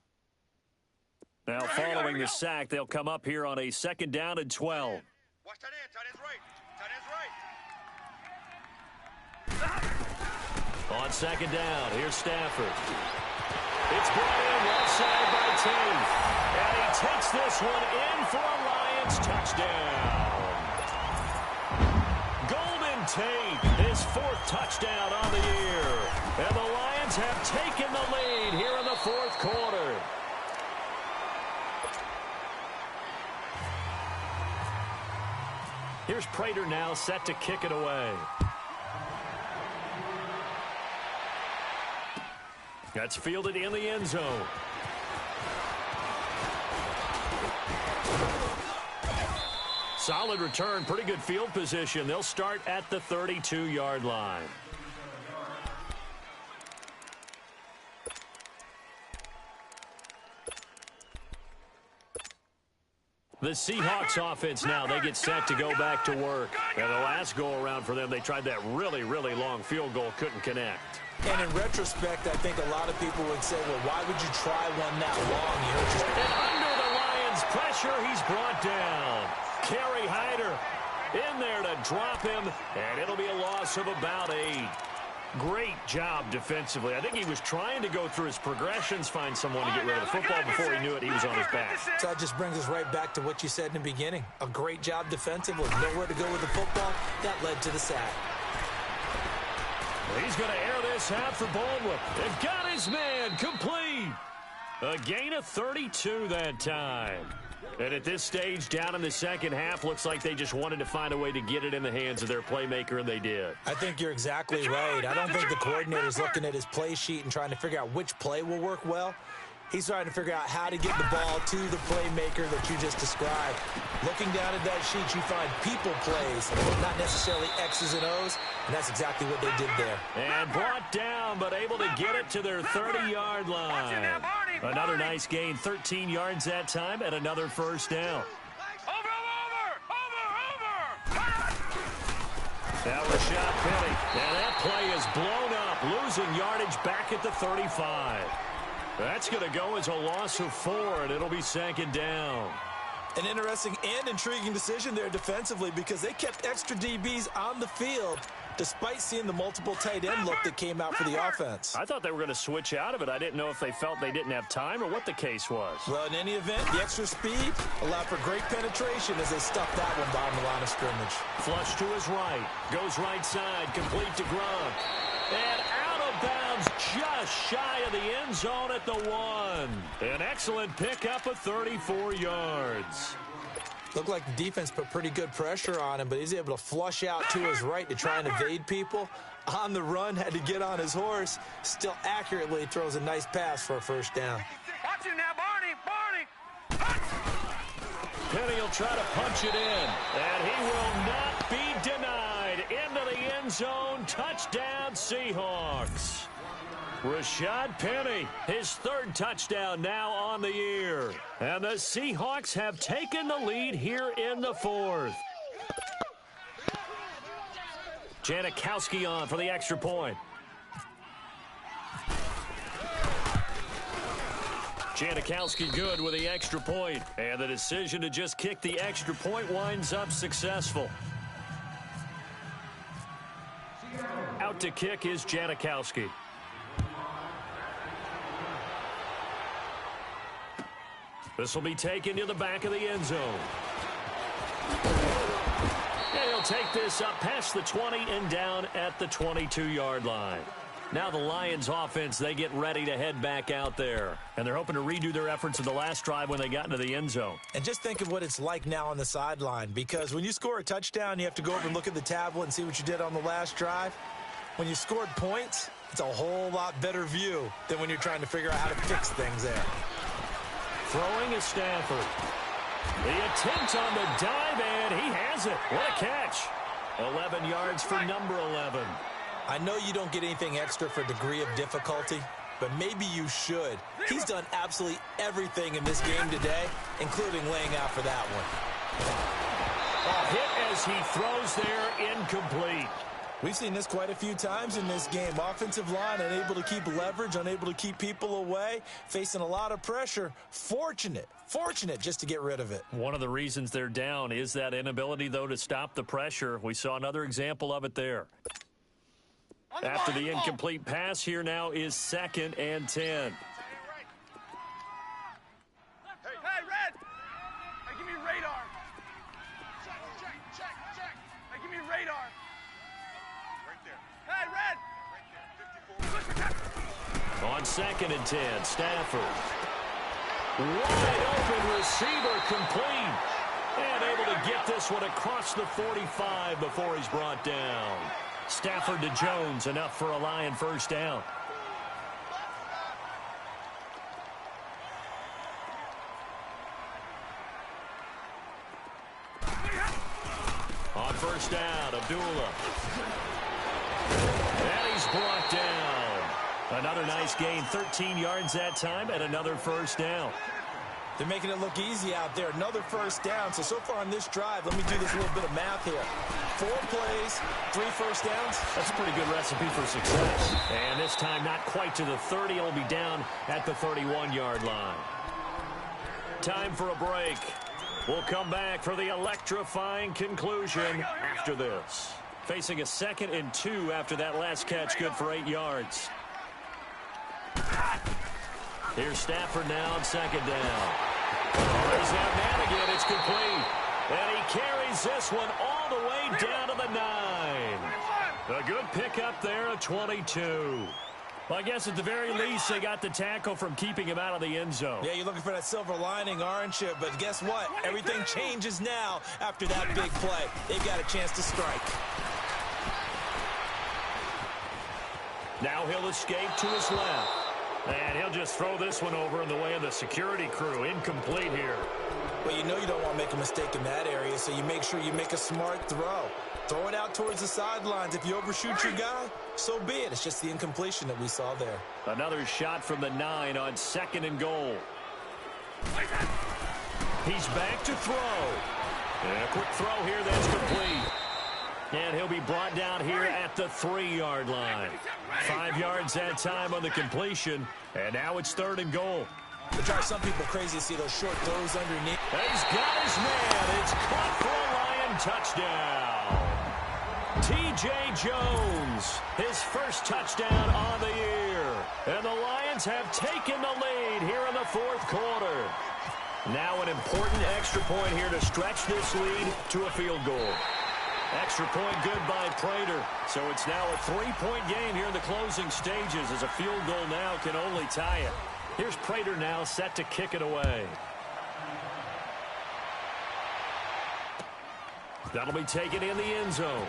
[SPEAKER 1] Now, following the sack, they'll come up here on a 2nd down and 12.
[SPEAKER 3] Watch that end. Tight end's right. Tight end's right.
[SPEAKER 1] On 2nd down, here's Stafford. It's brought in left side by Tate. And he takes this one in for a Lions touchdown. Golden Tate, his 4th touchdown on the year. And the Lions have taken the lead here in the 4th quarter. Here's Prater now set to kick it away. That's fielded in the end zone. Solid return, pretty good field position. They'll start at the 32-yard line. The Seahawks offense now, they get set to go back to work. And the last go-around for them, they tried that really, really long field goal, couldn't connect.
[SPEAKER 2] And in retrospect, I think a lot of people would say, well, why would you try one that long?
[SPEAKER 1] And under the Lions' pressure, he's brought down. Kerry Hyder in there to drop him, and it'll be a loss of about 8. Great job defensively. I think he was trying to go through his progressions, find someone to get rid of the football. Before he knew it, he was on his back.
[SPEAKER 2] So that just brings us right back to what you said in the beginning. A great job defensively. Nowhere to go with the football. That led to the sack.
[SPEAKER 1] He's going to air this out for Baldwin. They've got his man complete. A gain of 32 that time. And at this stage, down in the second half, looks like they just wanted to find a way to get it in the hands of their playmaker, and they did.
[SPEAKER 2] I think you're exactly right. I don't think the coordinator's looking at his play sheet and trying to figure out which play will work well. He's trying to figure out how to get the ball to the playmaker that you just described. Looking down at that sheet, you find people plays, not necessarily X's and O's, and that's exactly what they did there.
[SPEAKER 1] And brought down, but able to get it to their 30-yard line. Another nice gain, 13 yards that time, and another first down. Now Rashad Penny, and that play is blown up, losing yardage back at the 35. That's going to go as a loss of 4, and it'll be second down.
[SPEAKER 2] An interesting and intriguing decision there defensively because they kept extra DBs on the field despite seeing the multiple tight end look that came out for the offense.
[SPEAKER 1] I thought they were going to switch out of it. I didn't know if they felt they didn't have time or what the case was.
[SPEAKER 2] Well, in any event, the extra speed allowed for great penetration as they stuffed that one behind the line of scrimmage.
[SPEAKER 1] Flush to his right. Goes right side. Complete to Gronk. And out of bounds just shy of the end zone at the 1. An excellent pickup of 34 yards.
[SPEAKER 2] Looked like the defense put pretty good pressure on him, but he's able to flush out to his right to try and evade people. On the run, had to get on his horse. Still accurately throws a nice pass for a first down.
[SPEAKER 3] Watch it now, Barney.
[SPEAKER 1] Penny will try to punch it in, and he will not be denied. Into the end zone, touchdown Seahawks. Rashad Penny, his 3rd touchdown now on the year. And the Seahawks have taken the lead here in the 4th. Janikowski on for the extra point. Janikowski good with the extra point. And the decision to just kick the extra point winds up successful. Out to kick is Janikowski. This will be taken to the back of the end zone. And he'll take this up past the 20 and down at the 22-yard line. Now the Lions offense, they get ready to head back out there. And they're hoping to redo their efforts in the last drive when they got into the end zone.
[SPEAKER 2] And just think of what it's like now on the sideline, because when you score a touchdown, you have to go over and look at the tablet and see what you did on the last drive. When you scored points, it's a whole lot better view than when you're trying to figure out how to fix things there.
[SPEAKER 1] Throwing is Stafford. The attempt on the dive, and he has it. What a catch. 11 yards for number 11.
[SPEAKER 2] I know you don't get anything extra for degree of difficulty, but maybe you should. He's done absolutely everything in this game today, including laying out for that one.
[SPEAKER 1] A hit as he throws there, incomplete.
[SPEAKER 2] We've seen this quite a few times in this game. Offensive line unable to keep leverage, unable to keep people away, facing a lot of pressure. Fortunate just to get rid of it.
[SPEAKER 1] One of the reasons they're down is that inability, though, to stop the pressure. We saw another example of it there. After the incomplete pass, here now is 2nd and 10.
[SPEAKER 3] Hey, Red! Hey, give me radar. Check. Hey, give me radar. Right there. Hey, Red! Right there, 54.
[SPEAKER 1] On 2nd and 10, Stafford. Wide open receiver, complete. And able to get this one across the 45 before he's brought down. Stafford to Jones, enough for a Lion first down. first down. Abdullah. And he's brought down. Another nice gain, 13 yards that time, and another first down.
[SPEAKER 2] They're making it look easy out there. Another first down. So far on this drive, let me do this little bit of math here. 4 plays, 3 first downs.
[SPEAKER 1] That's a pretty good recipe for success. And this time not quite to the 30. It'll be down at the 31-yard line. Time for a break. We'll come back for the electrifying conclusion after this. Facing a 2nd and 2 after that last catch, good for 8 yards. Here's Stafford now on 2nd down. There's that man again. It's complete. And he carries this one all the way down to the 9. A good pickup there at 22. Well, I guess at the very least, they got the tackle from keeping him out of the end zone.
[SPEAKER 2] Yeah, you're looking for that silver lining, aren't you? But guess what? Everything changes now after that big play. They've got a chance to strike.
[SPEAKER 1] Now he'll escape to his left. And he'll just throw this one over in the way of the security crew. Incomplete here.
[SPEAKER 2] Well, you know you don't want to make a mistake in that area, so you make sure you make a smart throw. Throw it out towards the sidelines. If you overshoot your guy, so be it. It's just the incompletion that we saw there.
[SPEAKER 1] Another shot from the 9 on 2nd and goal. He's back to throw. And a quick throw here that's complete. And he'll be brought down here at the 3-yard line. 5 yards that time on the completion. And now it's 3rd and goal.
[SPEAKER 2] It drives some people crazy to see those short throws underneath.
[SPEAKER 1] He's got his man. It's caught for a Lion touchdown. T.J. Jones, his first touchdown on the year. And the Lions have taken the lead here in the 4th quarter. Now an important extra point here to stretch this lead to a field goal. Extra point good by Prater. So it's now a 3-point game here in the closing stages as a field goal now can only tie it. Here's Prater now set to kick it away. That'll be taken in the end zone.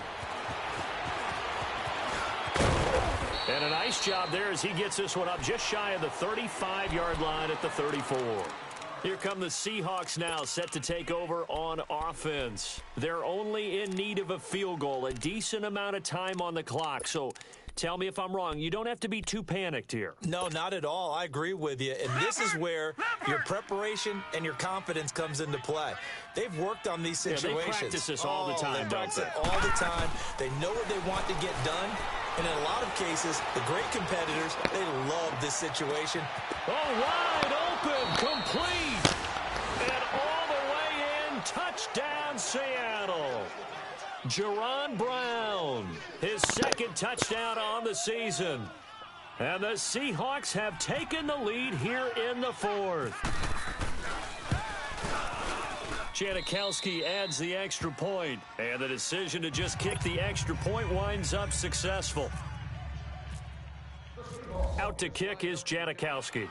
[SPEAKER 1] And a nice job there as he gets this one up just shy of the 35-yard line at the 34. Here come the Seahawks now, set to take over on offense. They're only in need of a field goal, a decent amount of time on the clock. So tell me if I'm wrong. You don't have to be too panicked here.
[SPEAKER 2] No, not at all. I agree with you. And this is where your preparation and your confidence comes into play. They've worked on these situations.
[SPEAKER 1] Yeah, they practice this all the time,
[SPEAKER 2] they
[SPEAKER 1] don't
[SPEAKER 2] practice it all the time. They know what they want to get done. And in a lot of cases, the great competitors, they love this situation.
[SPEAKER 1] Oh, wide open, complete, and all the way in, touchdown Seattle. Jaron Brown, his 2nd touchdown on the season. And the Seahawks have taken the lead here in the 4th. Janikowski adds the extra point, and the decision to just kick the extra point winds up successful. Out to kick is Janikowski.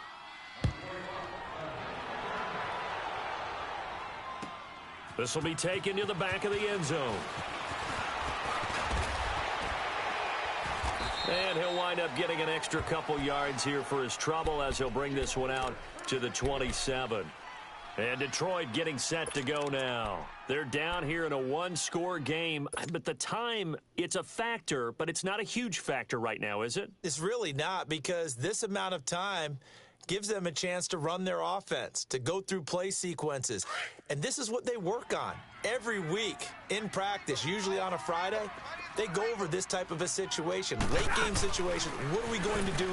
[SPEAKER 1] This will be taken to the back of the end zone. And he'll wind up getting an extra couple yards here for his trouble as he'll bring this one out to the 27. And Detroit getting set to go now. They're down here in a 1-score game, but the time, it's a factor, but it's not a huge factor right now, is it?
[SPEAKER 2] It's really not, because this amount of time gives them a chance to run their offense, to go through play sequences. And this is what they work on every week in practice, usually on a Friday. They go over this type of a situation, late game situation. What are we going to do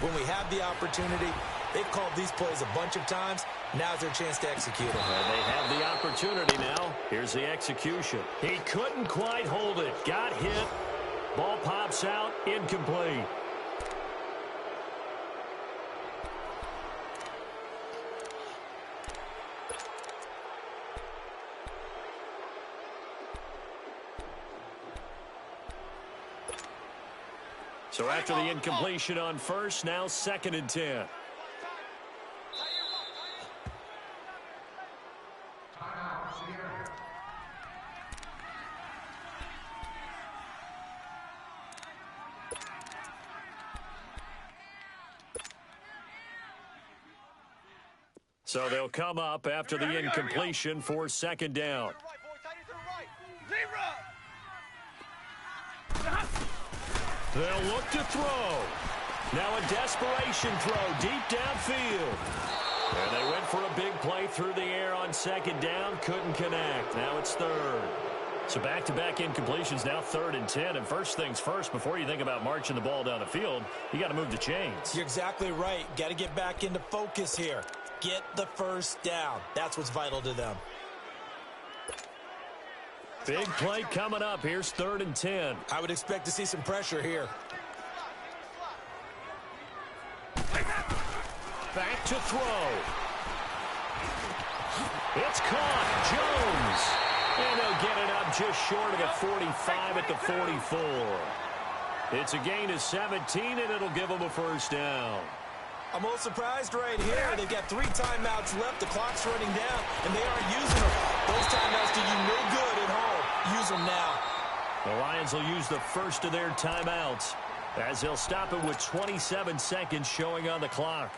[SPEAKER 2] when we have the opportunity? They've called these plays a bunch of times. Now's their chance to execute them.
[SPEAKER 1] Well, they have the opportunity now. Here's the execution. He couldn't quite hold it. Got hit. Ball pops out. Incomplete. So after the incompletion on first, now 2nd and 10. So they'll come up after the incompletion for 2nd down.
[SPEAKER 3] Zero.
[SPEAKER 1] They'll look to throw. Now a desperation throw deep downfield. And they went for a big play through the air on second down. Couldn't connect. Now it's third. So back-to-back incompletions, now 3rd and 10. And first things first, before you think about marching the ball down the field, you got to move the chains.
[SPEAKER 2] You're exactly right. Got to get back into focus here. Get the first down. That's what's vital to them.
[SPEAKER 1] Big play coming up. Here's 3rd and 10.
[SPEAKER 2] I would expect to see some pressure here.
[SPEAKER 1] Back to throw. It's caught. Jones. And they'll get it up just short of the 45 at the 44. It's a gain of 17, and it'll give them a first down.
[SPEAKER 2] I'm a little surprised right here. They've got 3 timeouts left. The clock's running down, and they aren't using them. Those timeouts do you no good at home. Use them now.
[SPEAKER 1] The Lions will use the first of their timeouts as they'll stop it with 27 seconds showing on the clock.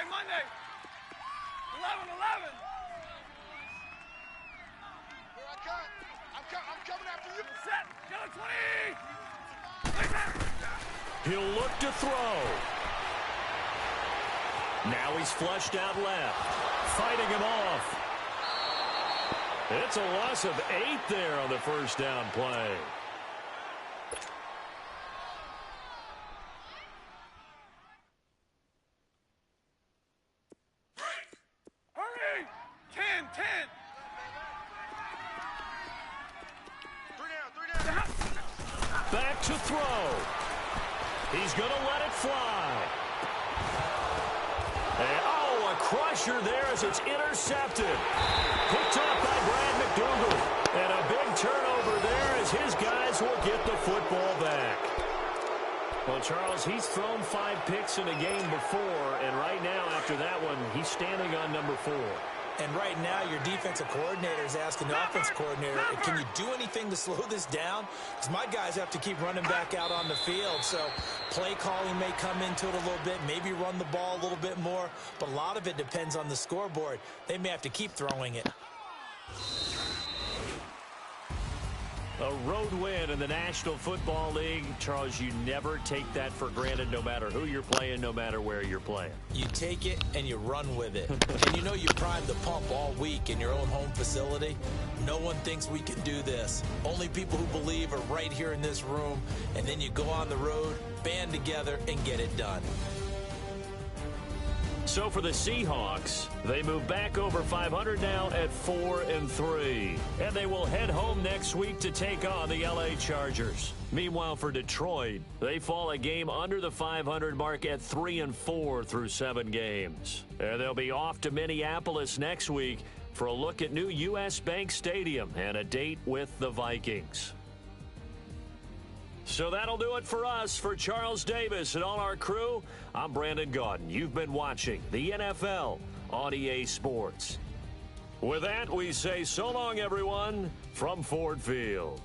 [SPEAKER 3] Monday. 11. Here I come. I'm coming after you. Set. Get a 20.
[SPEAKER 1] He'll look to throw. Now he's flushed out left. Fighting him off. It's a loss of 8 there on the first down play.
[SPEAKER 3] Hurry! 10. 3 down.
[SPEAKER 1] Back to throw. He's going to let it fly. And, oh, a crusher there as it's intercepted. Picked up by Brad McDougal. And a big turnover there as his guys will get the football back. Well, Charles, he's thrown 5 picks in a game before, and right now, after that one, he's standing on number 4.
[SPEAKER 2] And right now, your defensive coordinator is asking the offense coordinator, can you do anything to slow this down? Because my guys have to keep running back out on the field. So play calling may come into it a little bit, maybe run the ball a little bit more. But a lot of it depends on the scoreboard. They may have to keep throwing it.
[SPEAKER 1] A road win in the National Football League. Charles, you never take that for granted no matter who you're playing, no matter where you're playing.
[SPEAKER 2] You take it and you run with it. And you know you primed the pump all week in your own home facility. No one thinks we can do this. Only people who believe are right here in this room. And then you go on the road, band together, and get it done.
[SPEAKER 1] So for the Seahawks, they move back over 500 now at 4-3. And they will head home next week to take on the LA Chargers. Meanwhile, for Detroit, they fall a game under the 500 mark at 3-4 through 7 games. And they'll be off to Minneapolis next week for a look at new U.S. Bank Stadium and a date with the Vikings. So that'll do it for us. For Charles Davis and all our crew, I'm Brandon Gaudin. You've been watching the NFL on EA Sports. With that, we say so long, everyone, from Ford Field.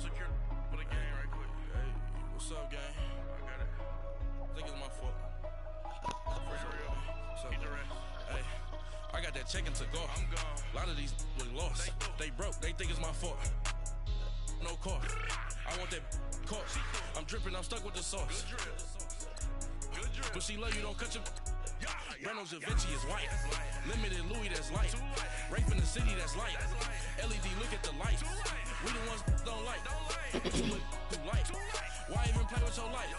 [SPEAKER 3] secure for the game right quick.
[SPEAKER 4] Hey, what's up, gang?
[SPEAKER 3] I got it.
[SPEAKER 4] I think it's my fault.
[SPEAKER 3] For real.
[SPEAKER 4] What's up?
[SPEAKER 3] Get the rest.
[SPEAKER 4] Hey, I got that check into go.
[SPEAKER 3] I'm gone.
[SPEAKER 4] A lot of these really lost. They broke. They think it's my fault. No car. I want that caught. I'm dripping. I'm stuck with the sauce.
[SPEAKER 3] Good drip. Good drip.
[SPEAKER 4] But she love you. Don't cut your. Reynolds Da Vinci is white. Limited Louis, that's light. Rape in the city, that's light. LED, look at the light. We the ones don't like. Too light. Why even play with your life?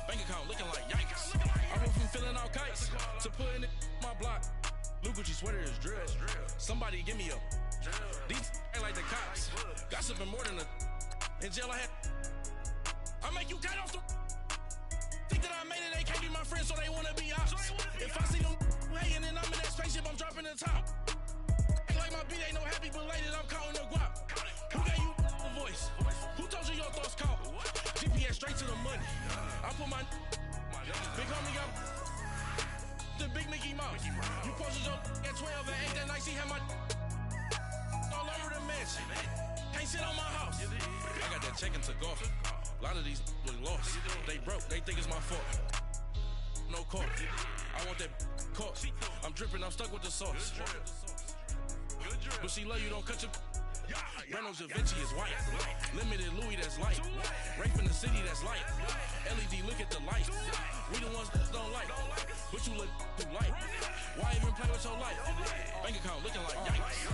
[SPEAKER 4] Bank account looking like yikes. I went from filling out kites to putting it my block. Blue Gucci sweater is drill. Somebody give me a. These ain't like the cops. Gossiping more than a. In jail I had. I make you cut off the. Think that I made it, they can't be my friends, so they wanna be ops. If I see them hating and I'm in that spaceship, I'm dropping the top. Ain't like my beat, ain't no happy belated, I'm counting the guap. Who gave you a voice? Who told you your thoughts count? GPS straight to the money. I put my big homie got the big Mickey Mouse. You posted your at 12 and 8 that night, she had my all over the mansion. Can't sit on my house. I got that check into golf. A lot of these really lost. They broke, they think it's my fault. No car. I want that caught. I'm dripping, I'm stuck with the sauce. But she love you, don't cut your. Reynolds Da Vinci is white. Limited Louis, that's light. Rape in the city, that's light. LED, look at the light. We the ones that don't like. But you look too light. Why even play with your life? Bank account looking like yikes.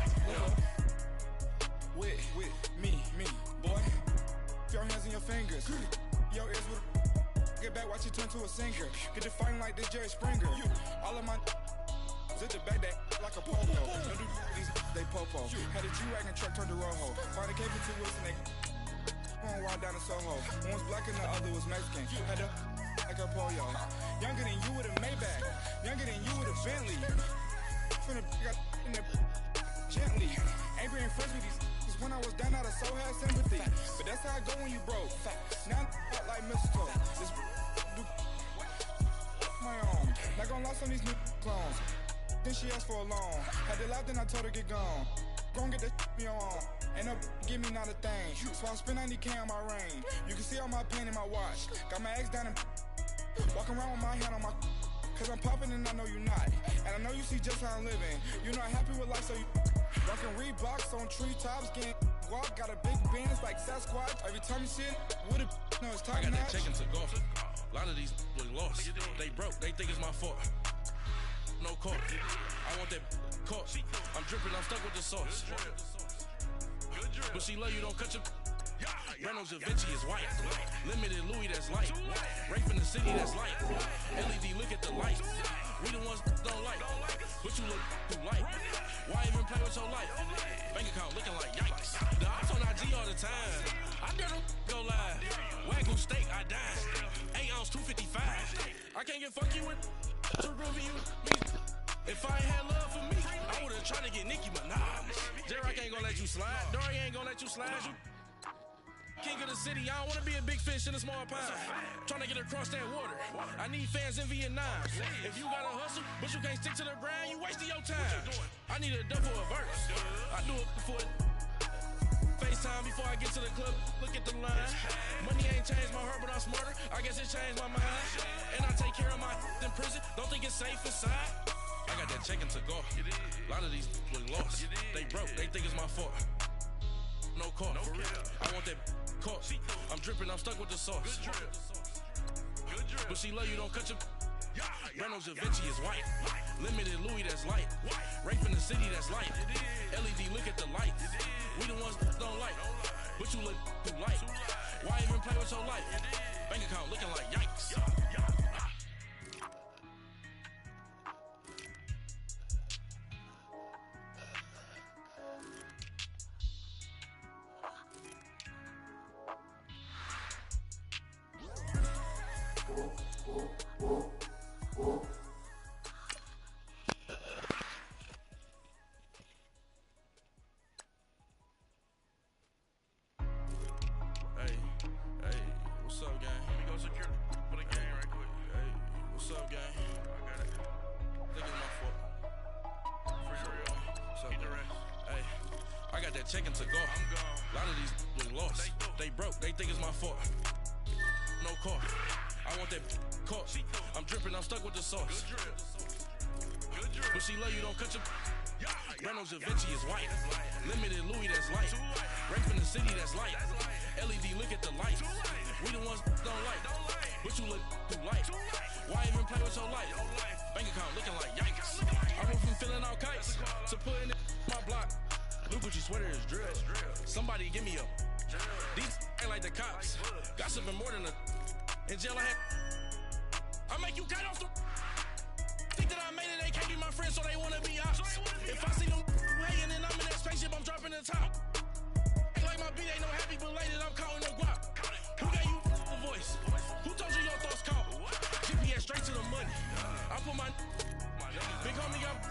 [SPEAKER 5] With me, boy. Your hands in your fingers. Your ears with get back, watch you turn to a singer. Get to fighting like this Jerry Springer. All of my zip the back that like a polo. Don't do these they popo. Had a G-Wagon truck turned to Rojo. Find a cave for 2 weeks and they going wild down in Soho. One was black and the other was Mexican. Had a like a pollo. Younger than you with a Maybach. Younger than you with a Bentley. From the got in the gently. Ain't been friends with these. When I was down out of so had sympathy. But that's how I go when you broke. Now I'm like mistletoe. This do my own. Not gonna lost on these new clones. Then she asked for a loan. Had to laugh, then I told her get gone. Gon' get that me on. Ain't no give me not a thing. So I spend 90K on my range. You can see all my pain in my watch. Got my ex down and walking around with my hand on my. Cause I'm popping and I know you not. And I know you see just how I'm living. You're not happy with life, so you rockin' Reeboks on treetops, getting guap. Got a big Benz like Sasquatch. Every time you see it, with a no, it's top
[SPEAKER 4] I got
[SPEAKER 5] notch.
[SPEAKER 4] that check into golf. A lot of these really lost. They broke, they think it's my fault. No car. I want that caught. I'm dripping, I'm stuck with the sauce. But she love you, don't cut your. Reynolds Da Vinci is white. Limited Louis, that's light. Rape in the city, that's light. LED, look at the light. We the ones that don't like. But you look too light. Why even play with your life? Bank account looking like yikes. The ops on IG all the time. I dare them go live. Wagyu steak, I died. 8 ounce, 255. I can't get funky with to review me. If I ain't had love for me, I would've tried to get Nicki Minaj. J-Rock ain't gonna let you slide. Dory ain't gonna let you slide. You king of the city, I don't wanna be a big fish in a small pond. Trying to get across that water. I need fans in Vietnam. If you gotta hustle, but you can't stick to the grind, you wasting your time. I need a double a verse. I do it before FaceTime before I get to the club. Look at the line. Money ain't changed my heart, but I'm smarter. I guess it changed my mind. And I take care of my in prison. Don't think it's safe inside. I got that check into golf. A lot of these really lost. They broke. They think it's my fault. No car. I want that caught. I'm dripping, I'm stuck with the sauce. But she love you, don't cut your. Reynolds Da Vinci is white. Limited Louis, that's light. Rape in the city, that's light. LED, look at the light. We the ones that don't like. But you look too light. Why even play with your life? Bank account looking like yikes. Checking to go. A lot of these really lost. They broke, they think it's my fault. No car, I want that caught. I'm dripping, I'm stuck with the sauce. But she love you, don't cut your. Reynolds Da Vinci is white. Limited Louis, that's light. Rape in the city, that's light. LED, look at the light. We the ones don't like. But you look too light. Why even play with your life? Bank account looking like yikes. I went from filling out kites to putting in my block. Blue Gucci sweater is drill. Somebody give me a. These ain't like the cops. Gossiping more than a. In jail I had. I make you cut off the. Think that I made it, they can't be my friends, so they wanna be ops. If I see them hating and I'm in that spaceship, I'm dropping the top. Ain't like my beat, ain't no happy belated, I'm counting the guap. Who gave you a voice? Who told you your thoughts count? GPS straight to the money. I put my big homie got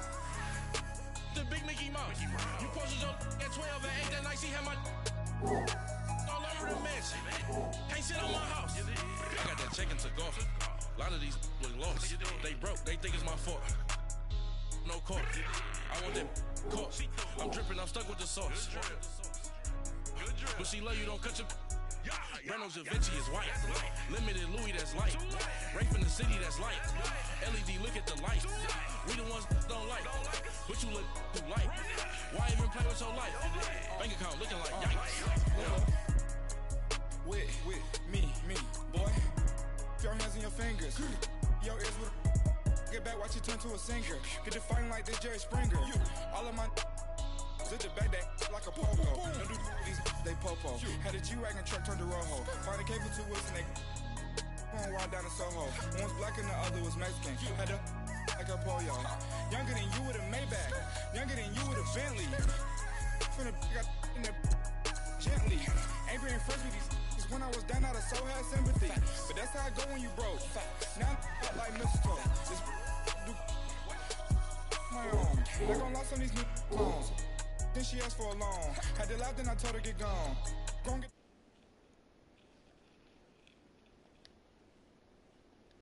[SPEAKER 4] the big Mickey Mouse. You posted your at 12 and 8 that night, she had my all over the mansion. Can't sit on my house. I got that check into golf. A lot of these look lost. They broke, they think it's my fault. No car, I want that caught. I'm dripping, I'm stuck with the sauce. But she love you, don't cut your. Reynolds Da Vinci is white. Limited Louis, that's light. Rape in the city, that's light. LED, look at the light. We the ones don't like. But you look too light. Why even play with your life? Bank account looking like yikes.
[SPEAKER 5] With me, boy. Your hands in your fingers. Your ears with get back, watch you turn to a singer. Get to fighting like this Jerry Springer. All of my zip the back that like a pogo. Don't do these, they popo. Had a G-Wagon truck turned to Rojo. Find a cable 2 wheels and they going wild down in Soho. One was black and the other was Mexican. Had a like a pollo. Younger than you with a Maybach. Younger than you with a Bentley. From the got in the gently. Ain't been friends with these. When I was down, I so had sympathy. But that's how I go when you broke. Now I'm like mistletoe. This do my own. They gon' lost on these new clones. Then she asked for a loan. Had to laugh, then I told her get gone. Gon'